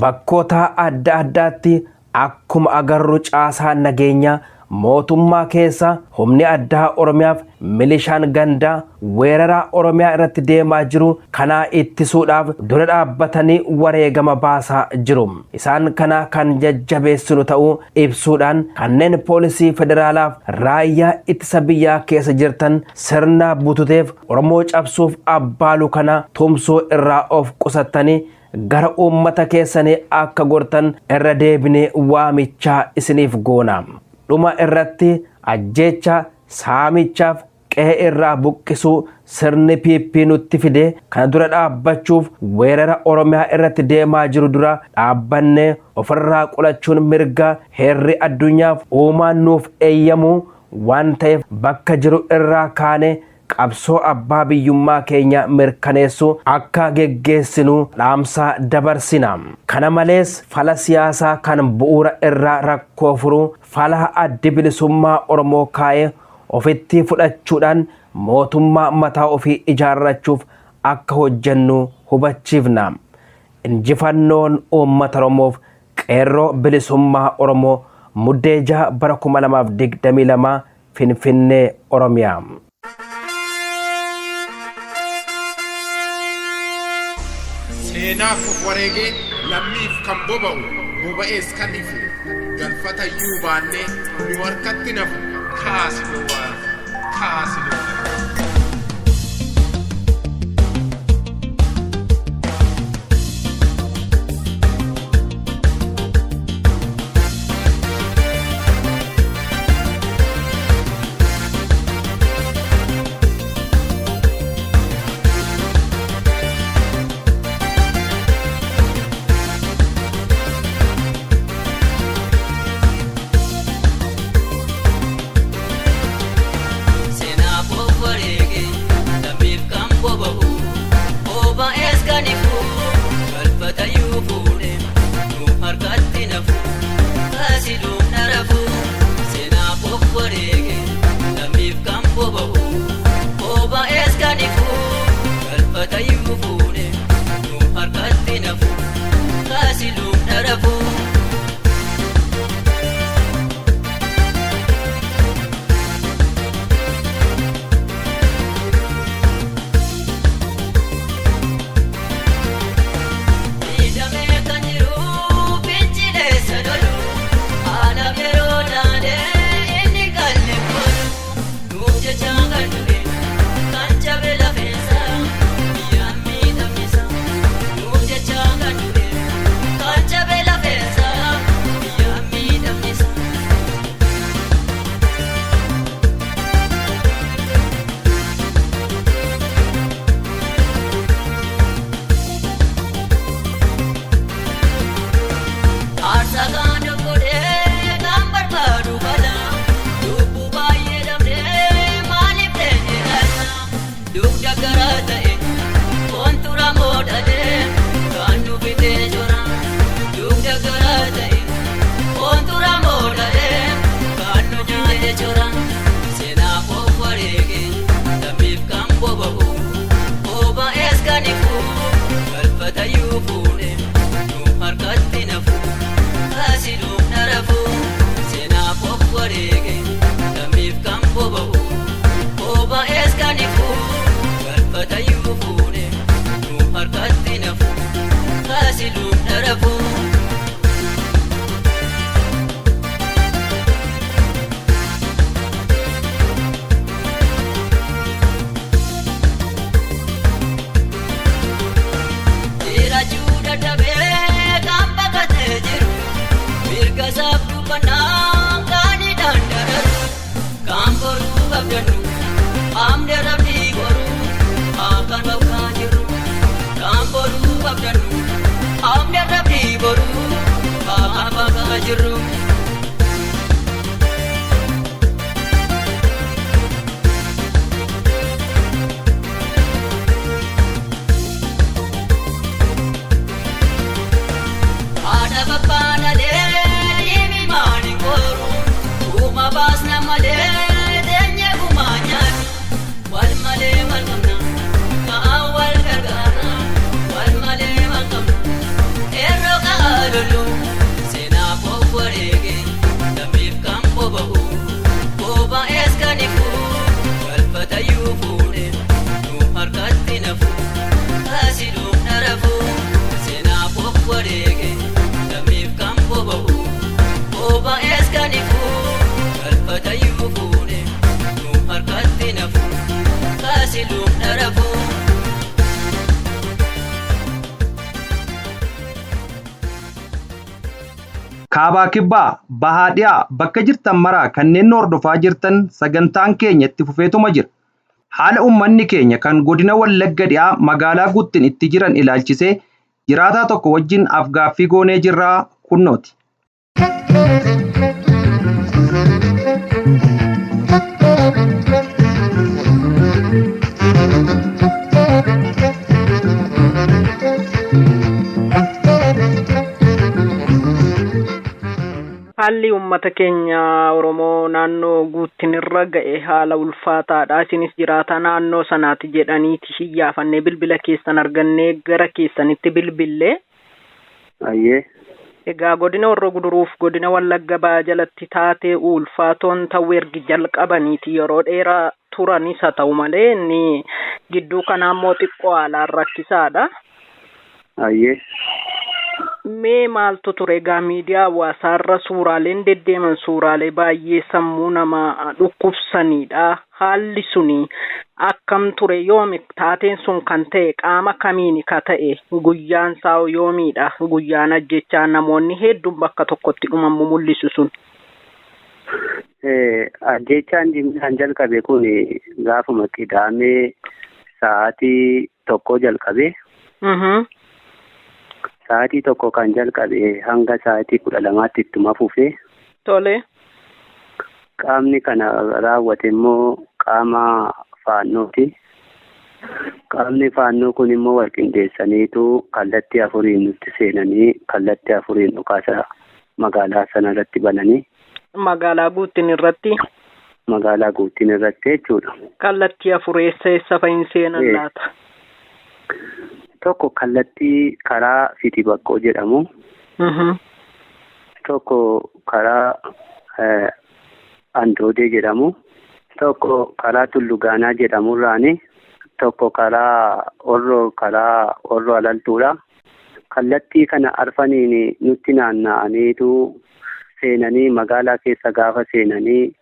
Bakkoota adda addaatti akkuma agarru caasaa nageenya mootummaa keessa humni addaa Oromiyaaf milishaan gandaa weerara Oromiyaa irratti deemaa jiru kana ittisuudhaaf dura dhaabbatanii wareegama baasaa jiru. Isaan kana kan jajjabeessinu ta'uu ibsuudhaan kanneen poolisii federaalaaf raayyaa ittisa biyyaa keessa jirtan sirna bututeef Oromoo cabsuuf abbaalu kana tumsuu irraa of qusattanii gara uummata keessanii akka gortan irra deebinee waamichaa isiniif goona. Dhuma irratti ajjeecha saamichaaf qe'ee irraa buqqisuu sirni PP nutti fide kana dura dhaabbachuuf weerara Oromiyaa irratti deemaa jiru dura dhaabbannee ofirraa qolachuun mirga heerri addunyaaf uumaan nuuf eeyyamu waan ta'eef bakka jiru irraa kaane qabsoo abbaa biyyummaa keenya mirkaneessu akka geggeessinu dhaamsa dabarsina. Kana malees fala siyaasaa kan bu'uura irraa rakkoo furu fala addi bilisummaa Oromoo kaa'ee ofitti fudhachuudhaan mootummaa mataa ofii ijaarrachuuf akka hojjennu hubachiifna. Injifannoon uummata Oromoof qeerroo bilisummaa Oromoo muddee 6 bara 2022 Finfinnee Oromiyaa. Seenaaf wareegee lammiif kan boba'ees kan ifu galfata iyyuu baannee nu harkatti nafu kaasinu waan. Sena po warege, damif kampo bahu. duuf darafu. Kaabaa kibbaa bahaa dhiyaa bakka jirtan maraa kanneen hordofaa jirtan sagantaan keenya itti fufeetuma jira. Haala uummanni keenya kan godina Wallagga dhiyaa magaalaa Guttin itti jiran ilaalchisee jiraataa tokko wajjin afgaaffii goonee jirraa kunnooti. Haalli uummata keenya Oromoo naannoo Guttin irra ga'e haala ulfaataadha. Isinis jiraata naannoo sanaati jedhaniiti hiyyaafannee bilbila keessan argannee gara keessanitti bilbillee. Ayyee. Egaa godina Horroo Guduruuf godina Wallagga Bahaa jalatti taatee ulfaatoon ta'uu ergi jalqabaniiti yeroo dheeraa turanis haa ta'u malee inni gidduu kanaa immoo xiqqoo haalaan rakkisaadha. Ayyee. Mee maaltu ture egaa miidiyaa hawaasaarra suuraaleen deddeeman suuraalee baay'ee sammuu namaa dhukkubsanidha. Haalli suni akkam ture yoomi taateen sun kan ta'e qaama kamiini ka ta'e guyyaan isaa yoomidha guyyaan ajjechaa namoonni hedduun bakka tokkotti dhumamu mul'isu sun. Ajjechaan kan jalqabe kun gaafuma qidaamee sa'aatii tokko jalqabe. Sa'aatii tokko kan jalqabe hanga sa'aatii 12 ittuma fufe. Tole. Qaamni kana raawwate immoo qaama faannooti. Qaamni faannoo kun immoo wal qindeessaniitu kallattii afuriin nutti seenanii kallattii afuriin dhukaasa magaalaa sana irratti bananii. Magaalaa Guttin irratti. Magaalaa Guttin irratti jechuudha. Kallattii afur eessa fa'iin seenan laata? Tokko kallattii karaa Fiti Baqqoo jedhamu. Tokko karaa Andoodee jedhamu. Tokko karaa Tullugaanaa jedhamurraani. Tokko karaa Orroo Alaltuudha. Kallattii kana arfaniin nutti naanna'aniitu seenanii magaalaa keessa gaafa seenanii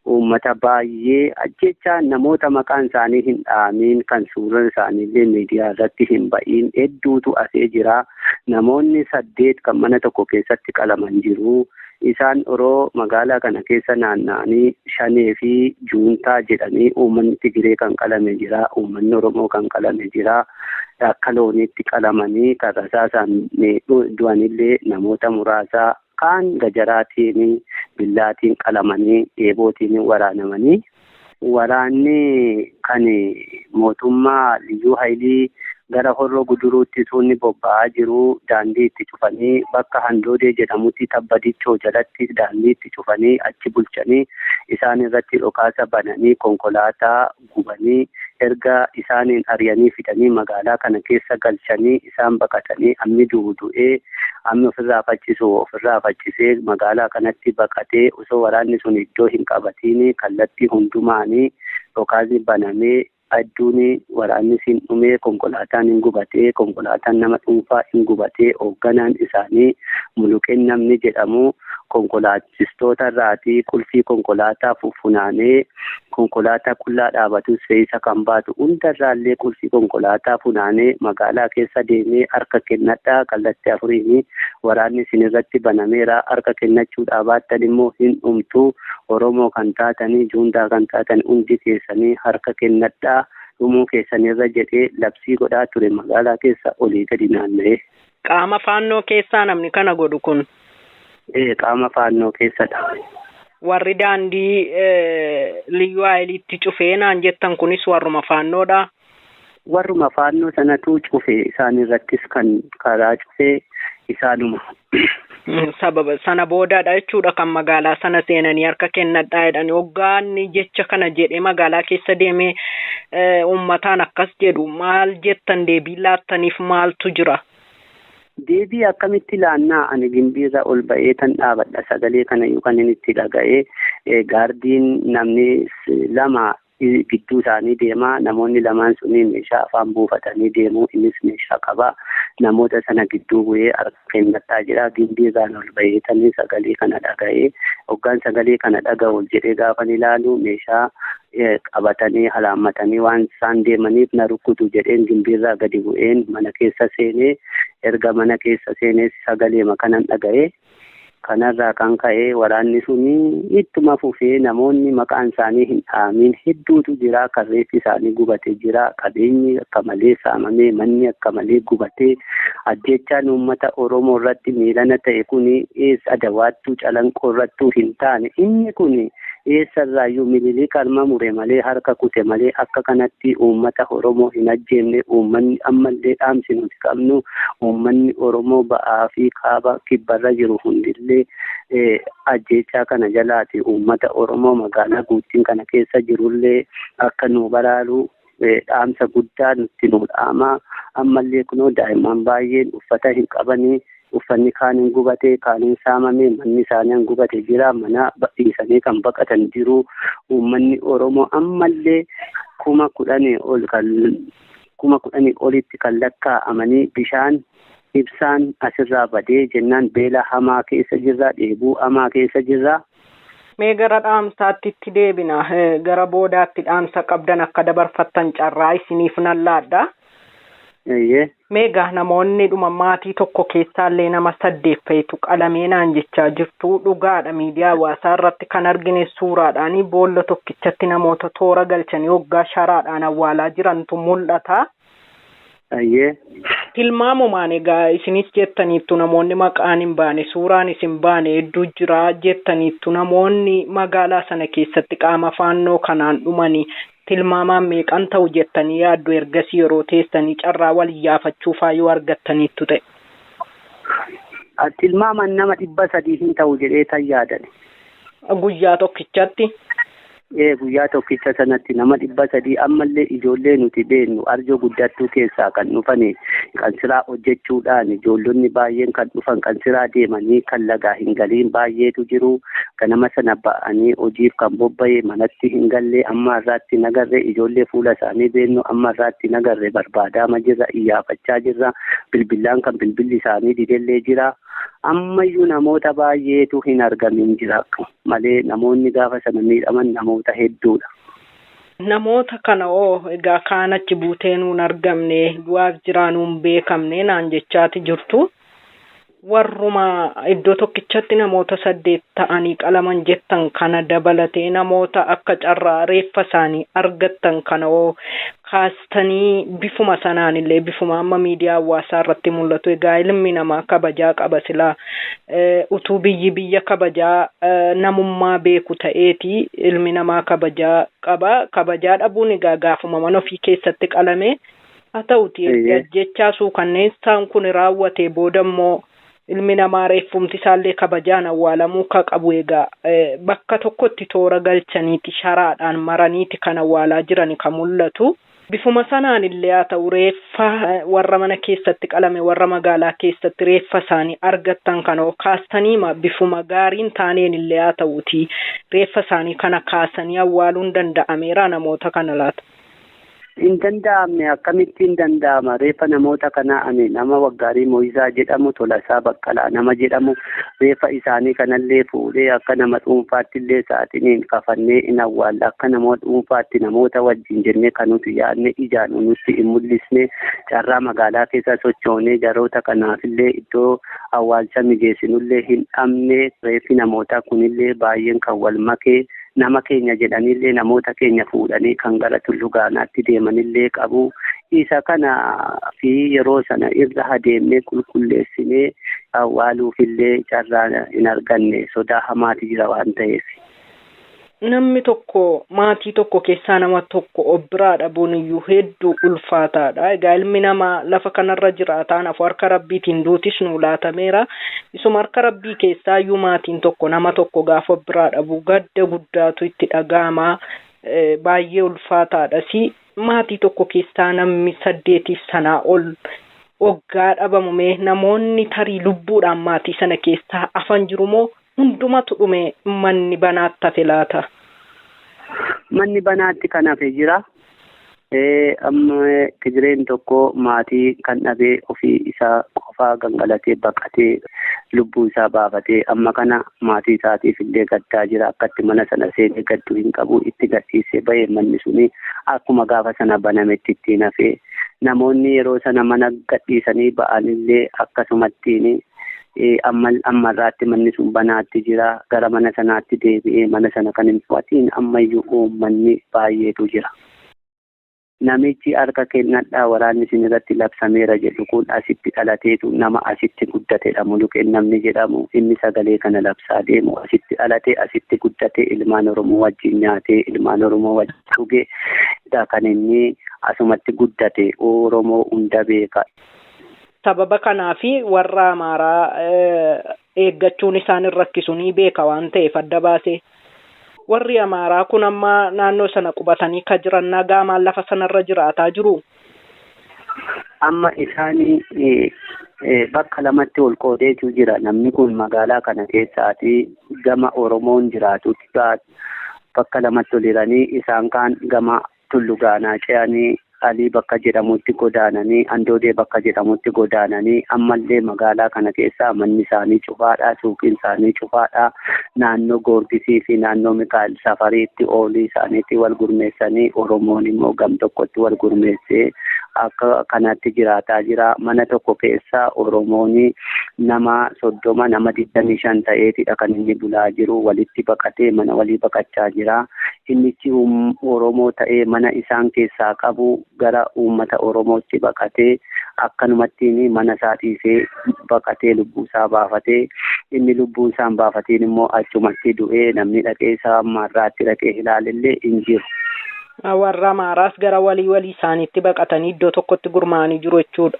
uummata baay'ee ajjechaa namoota maqaan isaanii hin dhahamiin kan suuraan isaaniillee miidiyaa irratti hin ba'iin hedduutu asee jira. Namoonni 8 kan mana tokko keessatti qalaman jiru. Isaan oroo magaalaa kana keessa naanna'anii shanee fi juuntaa jedhanii uummanni Tigiree kan qalame jira. Uummanni Oromoo kan qalame jira. Akka looniitti qalamanii kan rasaasaan du'anillee namoota muraasaa kaan gajaraatiin billaatiin qalamanii eebootiin waraanamanii. Waraanni kan mootummaa Liyyuu Haayilii gara Horroo Guduruutti sunni bobba'aa jiru daandii itti cufanii bakka Handoodee jedhamutti tabbadichoo jalatti daandii itti cufanii achi bulchanii isaan irratti dhukaasa bananii konkolaataa gubanii erga isaaniin ari'anii fidanii magaalaa kana keessa galchanii isaan baqatanii ammi du'ee ammi ofirraa faccisee magaalaa kanatti baqatee osoo waraanni sun iddoo hin qabatiin kallattii hundumaanii dhukaasni banamee adduun waraanni siin dhumee konkolaataan hin gubatee konkolaataan nama dhuunfaa hin gubatee hoogganaan isaanii Muluqeen namni jedhamu konkolaachistoota irraatii qulfii konkolaataa funaanee konkolaataa qullaa dhaabatus fe'isa kan baatu hundarraallee qulfii konkolaataa funaanee magaalaa keessa deemee harka kennadhaa kallattii afuriin waraanni isin irratti banameera harka kennachuudhaa baattan immoo hin dhumtu Oromoo kan taatanii juuntaa kan taatan hundi keessanii harka kennadhaa dhumuu keessanirra jedhee labsii godhaa ture magaalaa keessa olii gadi naanna'ee. Qaama faannoo keessaa namni kana godhu kun. Qaama faannoo keessadha. Warri daandii Liyyuu Haayiliitti cufee naan jettan kunis warruma faannoodha. Warruma faannoo sanatu cufe isaan irrattis kan karaa cufee isaanuma. Sababa sana boodaadha jechuudha kan magaalaa sana seenanii harka kennadhaa jedhanii hoggaanni jecha kana jedhee magaalaa keessa deemee uummataan akkas jedhu maal jettan deebii laattaniif maaltu jira? Deebii akkamitti laannaa ani gimbiirra ol ba'ee tan dhaabadha sagalee kana yookaan inni itti dhaga'ee gaardiin namni lama gidduu isaanii deemaa namoonni lamaan sunii meeshaa afaan buufatanii deemuu innis meeshaa qabaa namoota sana gidduu bu'ee harka kennadhaa jira gimbiirraan ol ba'ee tanii sagalee kana dhaga'ee hoggaan sagalee kana dhaga'u jedhee gaafan ilaalu meeshaa qabatanii halaammatanii waan isaan deemaniif na rukkutu jedheen gimbiirraa gadi bu'een mana keessa seenee erga mana keessa seenee sagaleema kanan dhaga'ee kanarraa kan ka'ee waraanni suni ittuma fufee namoonni maqaan isaanii hin dhaamin hedduutu jira. Kan reeffi isaanii gubatee jira. Qabeenyi akka malee saamamee manni akka malee gubatee ajjechaan uummata Oromoo irratti miilana ta'e kuni eessa Adawaattuu Calanqoo irrattuu hin taane inni kuni eessarraayyuu Miniliika harma mure malee harka kute malee akka kanatti uummata Oromoo hin ajjeemne. Uummanni ammallee dhaamsi nuti qabnu uummanni Oromoo ba'aa fi kaaba kibbarra jiru hundillee ajjechaa kana jalaati uummata Oromoo magaalaa guuttiin kana keessa jirullee akka nu baraaru dhaamsa guddaa nutti nu dhaama. Ammallee kunoo daa'imman baay'een uffata hin qabanii uffanni kaaniin gubatee kaaniin saamamee manni isaanii gubatee jira. Mana dhiisanii kan baqatan jiru. Uummanni Oromoo ammallee 10,000 olitti kan lakkaa'amanii bishaan ibsaan asirraa badee jennaan beela hamaa keessa jirra, dheebuu hamaa keessa jirra. Mee gara dhaamsaatti itti deebina. Gara boodaatti dhaamsa qabdan akka dabarfattan carraa isiniif nan laadha. Meegaa namoonni dhuma maatii tokko keessaallee nama 8 feetu qalameenaan jechaa jirtu dhugaadha. Miidiyaa hawaasaa irratti kan argine suuraadhaanii boolla tokkichatti namoota toora galchanii waggaa sharaadhaan awwaalaa jirantu mul'ata. Tilmaamumaan egaa isinis jettaniittu namoonni maqaan hin baane suuraan isin baane hedduu jira jettaniittu namoonni magaalaa sana keessatti qaama faannoo kanaan dhumanii tilmaamaan meeqan ta'u jettanii yaaddu ergasii yeroo teessanii carraa wal iyyaafachuufaa yoo argattaniittu ta'e. Tilmaamaan nama 300 hin ta'u jedhee tan yaadan. Guyyaa tokkichatti. Guyyaa tokkicha sanatti nama 300 ammallee ijoollee nuti beennu arjoo guddattuu keessaa kan dhufanii kan siraa hojjechuudhaan ijoollonni baay'een kan dhufan kan siraa deemanii kan lagaa hin galiin baay'eetu jiru. Ganama sana ba'anii hojiif kan bobba'ee manatti hin gallee amma irraatti nagarree ijoollee fuula isaanii beennu amma irraatti nagarree barbaadaama jirra iyyaafachaa jirra. Bilbilaan kan bilbilli isaanii didellee jira. Ammayyuu namoota baay'eetu hin argamin jira malee namoonni gaafa sana miidhaman namoota hedduudha. Namoota kana egaa kaan achi buutee nuun argamne du'aaf jiraanuun beekamne naan jechaati jirtu. Warruma iddoo tokkichatti namoota 8 ta'anii qalaman jettan kana dabalatee namoota akka carraa reeffa isaanii argattan kana kaastanii bifuma sanaan illee bifuma amma miidiyaa hawaasaa irratti mul'atu. Egaa ilmi namaa kabajaa qaba silaa utuu biyya kabajaa namummaa beeku ta'eeti ilmi namaa kabajaa qaba. Kabajaa dhabuun egaa gaafuma mana ofii keessatti qalame haa ta'uti jechaasu kanneen isaan kun raawwatee booda immoo ilmi namaa reeffumti isaallee kabajaan awwaalamuu ka qabu. Egaa bakka tokkotti toora galchaniiti sharaadhaan maraniiti kan awwaalaa jiran kan mul'atu. Bifuma sanaan illee haa ta'u reeffa warra mana keessatti qalame warra magaalaa keessatti reeffa isaanii argattan kana kaastaniima bifuma gaariin taaneen illee haa ta'uti reeffa isaanii kana kaasanii awwaaluun danda'ameera namoota kana laata? Hin danda'amne akkamittiin danda'ama reeffa namoota kanaa ani nama Waggaarii Mo'isaa jedhamu Tolasaa Baqqalaa nama jedhamu reeffa isaanii kanallee fuudhee akka nama dhuunfaatti illee sa'aatiin kafannee hin awwaalla akka nama dhuunfaatti namoota wajjin jennee kan nuti yaadne ijaan nutti hin mul'isne carraa magaalaa keessa sochoonee jaroota kanaafillee iddoo awwaalcha mijeessinullee hin dhabne reeffi namoota kunillee baay'een kan wal makee nama keenya jedhanillee namoota keenya fuudhanii kan gara Tulluu Gaanaatti deemanillee qabu. Isa kana fi yeroo sana irra adeemnee qulqulleessinee awwaaluufillee carraa hin arganne sodaa hamaati jira waan ta'eef. Namni tokko maatii tokko keessaa nama tokko obbiraa dhabuun iyyuu hedduu ulfaataadha. Egaa ilmi namaa lafa kanarra jiraataan afur harka rabbiitiin duutis nu laatameera. Isuma harka rabbii keessaa iyyuu maatiin tokko nama tokko gaafa obbiraa dhabu gadda guddaatu itti dhaga'ama. Baay'ee ulfaataadha. Maatii tokko keessaa namni 8 sanaa ol waggaa dhabamume namoonni tarii lubbuudhaan maatii sana keessaa afan jirumoo hundumatu dhume manni banaatti hafe laata? Manni banaatti kan hafe jira. Amma Tigireen tokko maatii kan dhabee ofii isaa qofaa gangalatee baqatee lubbuu isaa baafatee amma kana maatii isaatiif illee gaddaa jira. Akkatti mana sana seenee gadduu hin qabu, itti gadhiisee bahee manni suni akkuma gaafa sana banametti ittiin hafee namoonni yeroo sana mana gadhiisanii ba'anillee akkasumattiin ammarraatti manni sun banaatti jira. Gara mana sanaatti deebi'ee mana sana kan hin fudhatiin ammayyuu uummanni baay'eetu jira. Namichi harka kennadhaa waraanni isin irratti labsameera jedhu kun asitti dhalateetu nama asitti guddatedha. Muluqeen namni jedhamu inni sagalee kana labsaa deemu asitti dhalatee asitti guddatee ilmaan Oromoo wajjin nyaatee ilmaan Oromoo wajjin dhugee kan inni asumatti guddate Oromoo hunda beeka. Sababa kanaafi warra Amaaraa eeggachuun isaan rakkisu ni beeka waan ta'eef adda baasee. Warri Amaaraa kun amma naannoo sana qubatanii ka jiran nagaamaan lafa sanarra jiraataa jiru. Amma isaanii bakka lamatti ol qoodeetu jira. Namni kun magaalaa kana keessaati gama Oromoon jiraatutti bakka lamatti ol jiranii isaan kaan gama Tullu Gaanaa ce'anii Alii bakka jedhamutti godaananii Andoodee bakka jedhamutti godaananii ammallee magaalaa kana keessaa manni isaanii cufaadha, suuqiin isaanii cufaadha. Naannoo Goorgisii fi naannoo Mikaa'el Safariitti oolii isaaniitti wal gurmeessanii Oromoon immoo gam tokkotti wal gurmeessee akka kanatti jiraataa jira. Mana tokko keessa Oromoon nama 30 nama 25 ta'eetidha kan inni bulaa jiru. Walitti baqatee mana walii baqachaa jira. Innichi Oromoo ta'ee mana isaan keessaa qabu gara uummata Oromootti baqatee akkanumatti mana isaa dhiisee baqatee lubbuu isaa baafatee inni lubbuu isaan baafatiin immoo achumatti du'ee namni dhaqee isaa marraatti dhaqee ilaalellee hin jiru. Warra Amaaraas gara walii isaaniitti baqatanii iddoo tokkotti gurmaa'anii jiru jechuudha.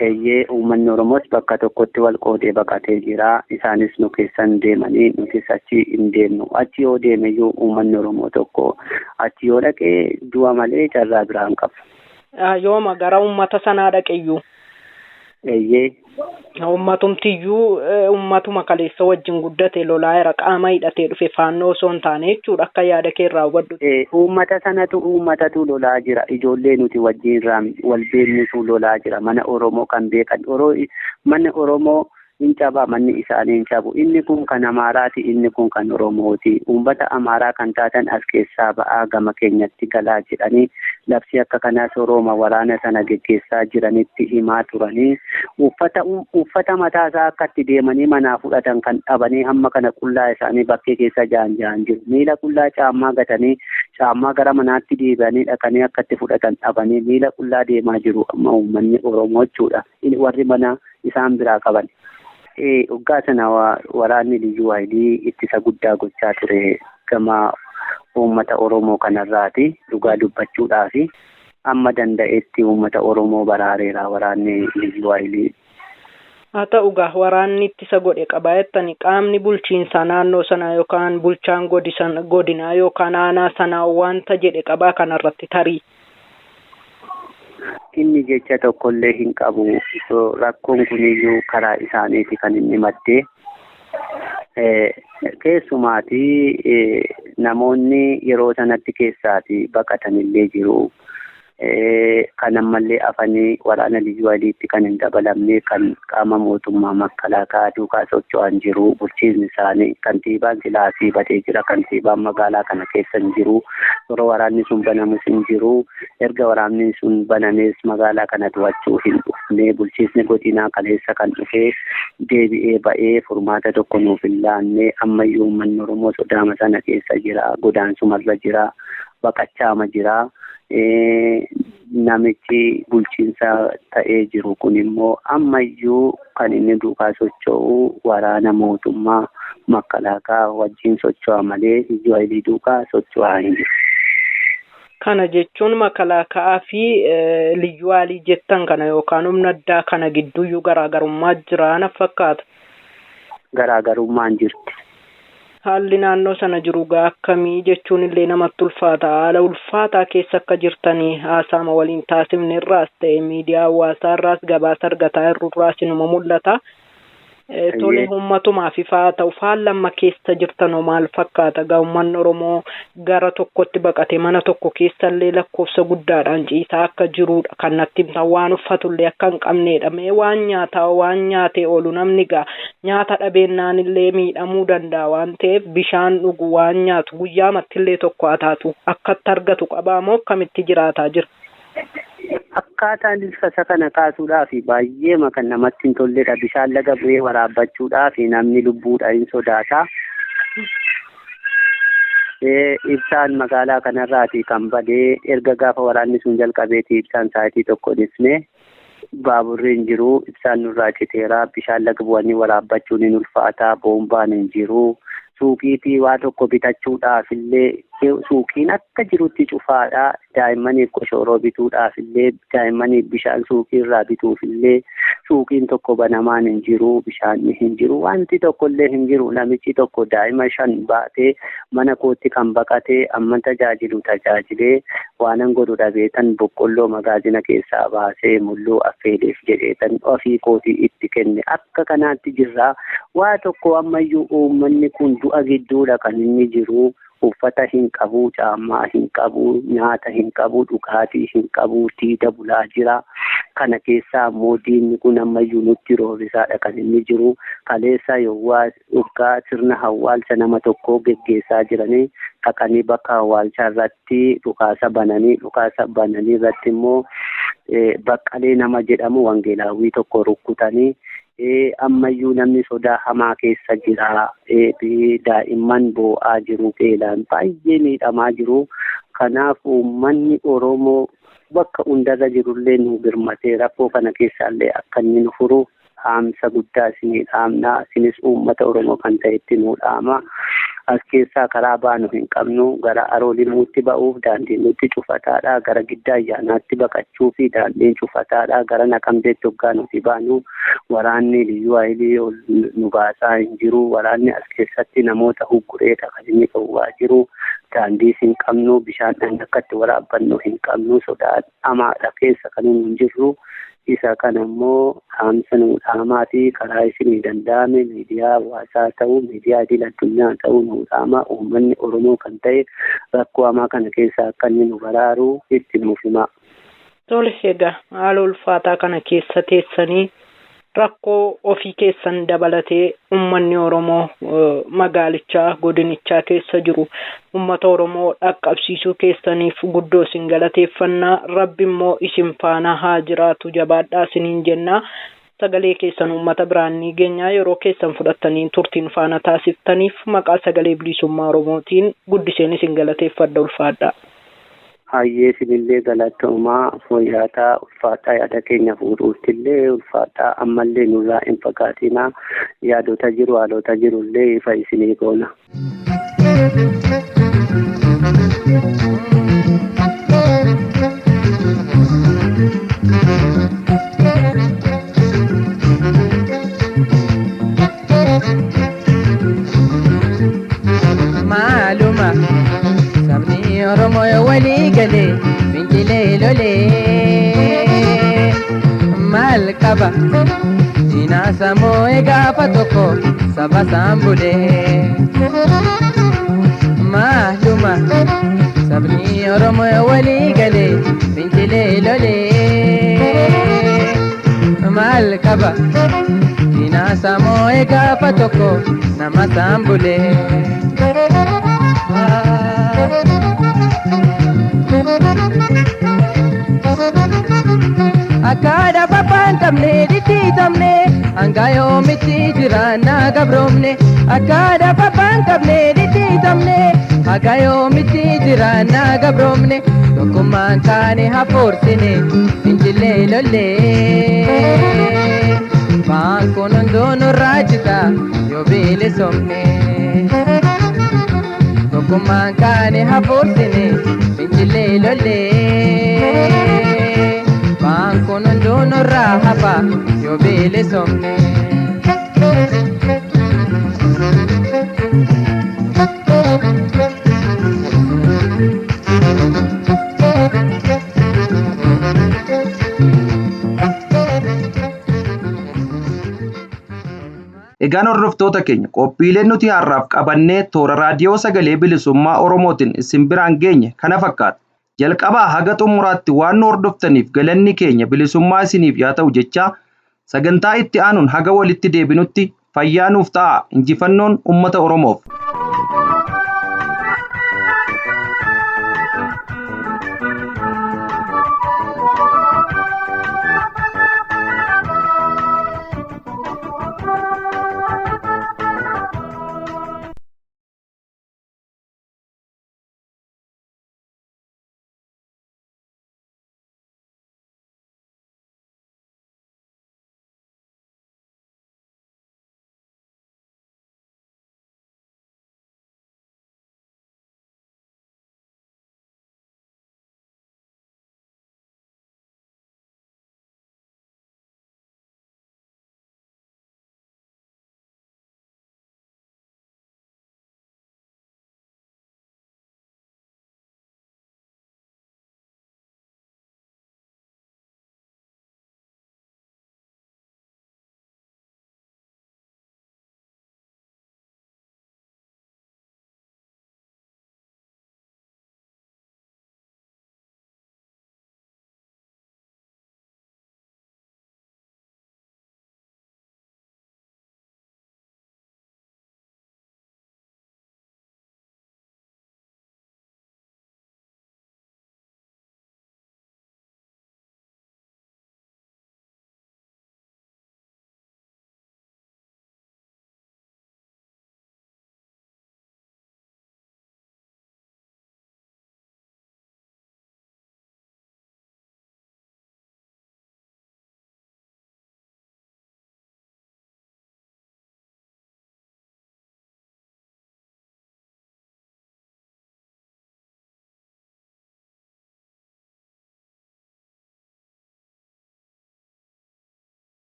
Eeyyee uummanni Oromoos bakka tokkotti wal qoodee baqatee jira. Isaanis nu keessan deemanii nutis achi hin deemnu. Achi yoo deemeyyuu uummanni Oromoo tokko achi yoo dhaqee du'a malee carraa biraa hin qabu. Yooma gara uummata sanaa dhaqeyyuu. Eeyyee. Uummatumtiyyuu uummatuma kaleessa wajjin guddate lolaa qaama hidhatee dhufe faannoo osoo hin taane jechuudha akka yaada kee irraa hubadhu. Uummata uummatatu lolaa jira. Ijoollee nuti wajjin wal beeknutu lolaa jira. Mana Oromoo kan beekan manni Oromoo hin cabaa manni isaanii hin cabu. Inni kun kan Amaaraati, inni kun kan Oromooti. Uummata Amaaraa kan taatan as keessaa ba'aa gama keenyatti galaa jedhanii labsii akka kanaas Oromoo waraana sana geggeessaa jiranitti himaa turanii uffata mataasaa akkatti deemanii manaa fudhatan kan dhabanii hamma kana qullaa isaanii bakkee keessa jaan jiru. Miila qullaa caammaa gatanii caammaa gara manaatti deebi'anii dhaqanii akkatti fudhatan dhabanii miila qullaa deemaa jiru amma uummanni Oromoo jechuudha. Warri mana isaan biraa qaban. Waggaa sana waraanni Liyyuu Haayilii ittisa guddaa gochaa ture gama uummata Oromoo kanarraati dhugaa dubbachuudhaafi amma danda'etti uummata Oromoo baraareera waraanni Liyyuu Haayilii. Haa ta'u waraanni ittisa godhe qabaa jettanii qaamni bulchiinsaa naannoo sanaa yookaan bulchaan godinaa yookaan aanaa sanaa wanta jedhe qabaa kanarratti tarii. Inni jecha tokkollee hin qabu. Rakkoon kuniyyuu karaa isaaniiti kan inni maddee. Keessumaatii namoonni yeroo sanatti keessaati baqatanillee jiru. Kan ammallee afanii waraana Liyyuu Haayiliitti kan hin dabalamne kan qaama mootummaa Makkalaakaa duukaa socho'an jiru. Bulchiinsi isaanii kantiibaan Silaasii batee jira. Kantiibaan magaalaa kana keessa hin jiru. Yeroo waraanni sun banamus hin jiru. Erga waraanni sun banamees magaalaa kana to'achuu hin dhufne. Bulchiinsi godinaa kaleessa kan dhufee deebi'ee ba'ee furmaata tokko nuuf hin laanne. Ammayyuu uummanni Oromoo sodaama sana keessa jira. Godaansumarra jira. Baqachaama jira. Namichi bulchiinsa ta'ee jiru kun immoo ammayyuu kan inni duukaa socho'u waraana mootummaa Makkalaakaa wajjin socho'a malee Liyyuu Haayilii duukaa socho'aa hin jiru. Kana jechuun Makkalaakaa fi Liyyuu Haayilii jettan kana yookaan humna addaa kana gidduuyyuu garaagarummaa jira na fakkaata. Garaagarummaan jirti. Haalli naannoo sana jiru akkamii jechuun illee namatti ulfaata. Haala ulfaataa keessa akka jirtanii haasaama waliin taasifne irraas ta'e miidiyaa hawaasaa irraas gabaasa argataa irraas inuma mul'ata. Tole ummatumaaf ifaa ta'u faallamma keessa jirtanoo maal fakkaata? Uummanni Oromoo gara tokkotti baqate mana tokko keessallee lakkoofsa guddaadhaan ciisaa akka jirudha. Kan natti himtan waan uffatullee akka hin qabneedha. Mee waan nyaataa waan nyaatee oolu namni gaa nyaata dhabeennaan illee miidhamuu danda'a waan ta'eef bishaan dhugu waan nyaatu guyyaamatti illee tokko ataatu akkatti argatu qabaa moo akkamitti jiraataa jira? Akkaataan ilfasa kana kaasuudhaaf baay'ee kan namatti hin tolledha. Bishaan laga bu'ee waraabbachuudhaaf namni lubbuudhaan hin sodaata. Ibsaan magaalaa kanarraati kan badee erga gaafa waraanni sun jalqabeeti ibsaan sa'aatii tokko dhisne baaburri hin jiru. Ibsaan nurraa citeera. Bishaan laga bu'anii waraabbachuun hin ulfaata. Boombaan hin jiru. Suuqiitii waa tokko bitachuudhaaf illee suuqiin akka jirutti cufaadha. Daa'immaniif koshoroo bituudhaaf illee daa'immaniif bishaan suuqii irraa bituuf illee suuqiin tokko banamaan hin jiru. Bishaan hin jiru. Wanti tokko illee hin jiru. Namichi tokko daa'ima 5 baatee mana kootti kan baqatee amma tajaajilee waanan godhu dhabeetan boqqolloo magaazina keessaa baasee mulluu affeeleef jedheetan ofii kootii itti kenne. Akka kanaatti jirra. Waa tokko ammayyuu uummanni kun du'a gidduudha kan inni jiru. Uffata hin qabu, caammaa hin qabu, nyaata hin qabu, dhugaatii hin qabu, tiida bulaa jira. Kana keessaa immoo diinni kun ammayyuu nutti roobisaadha kan inni jiru. Kaleessa waggaa sirna awwaalcha nama tokkoo geggeessaa jiranii dhaqanii bakka awwaalchaa irratti dhukaasa bananii irratti immoo Baqqalee nama jedhamu wangeelaawwii tokko rukkutanii. Ammayyuu namni sodaa hamaa keessa jira. Daa'imman boo'aa jiru. Beelaan baay'ee miidhamaa jiru. Kanaaf uummanni Oromoo bakka hundarra jirullee nu birmatee rakkoo kana keessaallee akka inni nu furu dhaamsa guddaa isinii dhaamna. Isinis uummata Oromoo kan ta'etti nu dhaama. As keessaa karaa baanu hin qabnu. Gara Aroolimuutti ba'uuf daandiin nutti cufataadha. Gara Giddaa Ayyaanaatti baqachuu fi daandiin cufataadha. Gara Naqamteetti hoggaa nuti baanu waraanni liyyuu haayilii nu baasaa hin jiru. Waraanni as keessatti namoota huggureedha kan inni dhowwaa jiru. Daandiis hin qabnu. Bishaan akkatti waraabbannu hin qabnu. Sodaa hamaadha keessa kan hin jirru. Isa kana immoo dhaamsa nu dhaamaati. Karaa isinii danda'ame miidiyaa hawaasaa ta'uu miidiyaa idil addunyaa ta'uu nu dhaama. Uummanni Oromoo kan ta'e rakkoo hamaa kana keessa akka inni nu baraaru itti nuuf hima. Tole egaa haala ulfaataa kana keessa teessanii rakkoo ofii keessan dabalatee uummanni Oromoo magaalichaa godinichaa keessa jiru uummata Oromoo dhaqqabsiisuu keessaniif guddoo isin galateeffannaa. Rabbi immoo isin faana haa jiraatu jabaadhaa isiniin jenna. Sagalee keessan uummata biraan ni geenya. Yeroo keessan fudhattanii turtiin faana taasiftaniif maqaa sagalee bilisummaa Oromootiin guddiseen isin galateeffadha. Ulfaadhaa. Hayyee isinillee galatoomaa fooyyaataa ulfaataa yaada keenya fuudhuuttillee ulfaataa ammallee nurraa hin fagaatinaa. Yaadota jiru haalota jirullee ifa isinii goona. Maaluma sabni Oromoo walii galee fincilee lolee maal qaba diinaa samoo gaafa tokko saba saambulee. Maaluma sabni Oromoo walii galee fincilee lolee maal qaba diinaa samoo gaafa tokko nama saambulee. Akkaada pappaan qabne diddiitamne hanga yoomitti jiraanna gabroomne. Akkaada pappaan qabne diddiitamne hanga yoomitti jiraanna gabroomne. Tokkummaan kaane hafuursine fincilee lollee. Baan kun hunduu nurraa jita yoo bilisomne. Tokkummaan kaane hafuursine fincilee lollee. Baan kun hunduu nurraa hafa yoo bilisomne. Egaan hordoftoota keenya qophiileen nuti har'aaf qabannee toora raadiyoo sagalee bilisummaa Oromootiin isin biraan geenye kana fakkaata. Jalqabaa haga xumuraatti waan nu hordoftaniif galanni keenya bilisummaa isiniif yaa ta'u jecha sagantaa itti aanuun haga walitti deebinutti fayyaa nuuf ta'a. Injifannoon uummata Oromoof.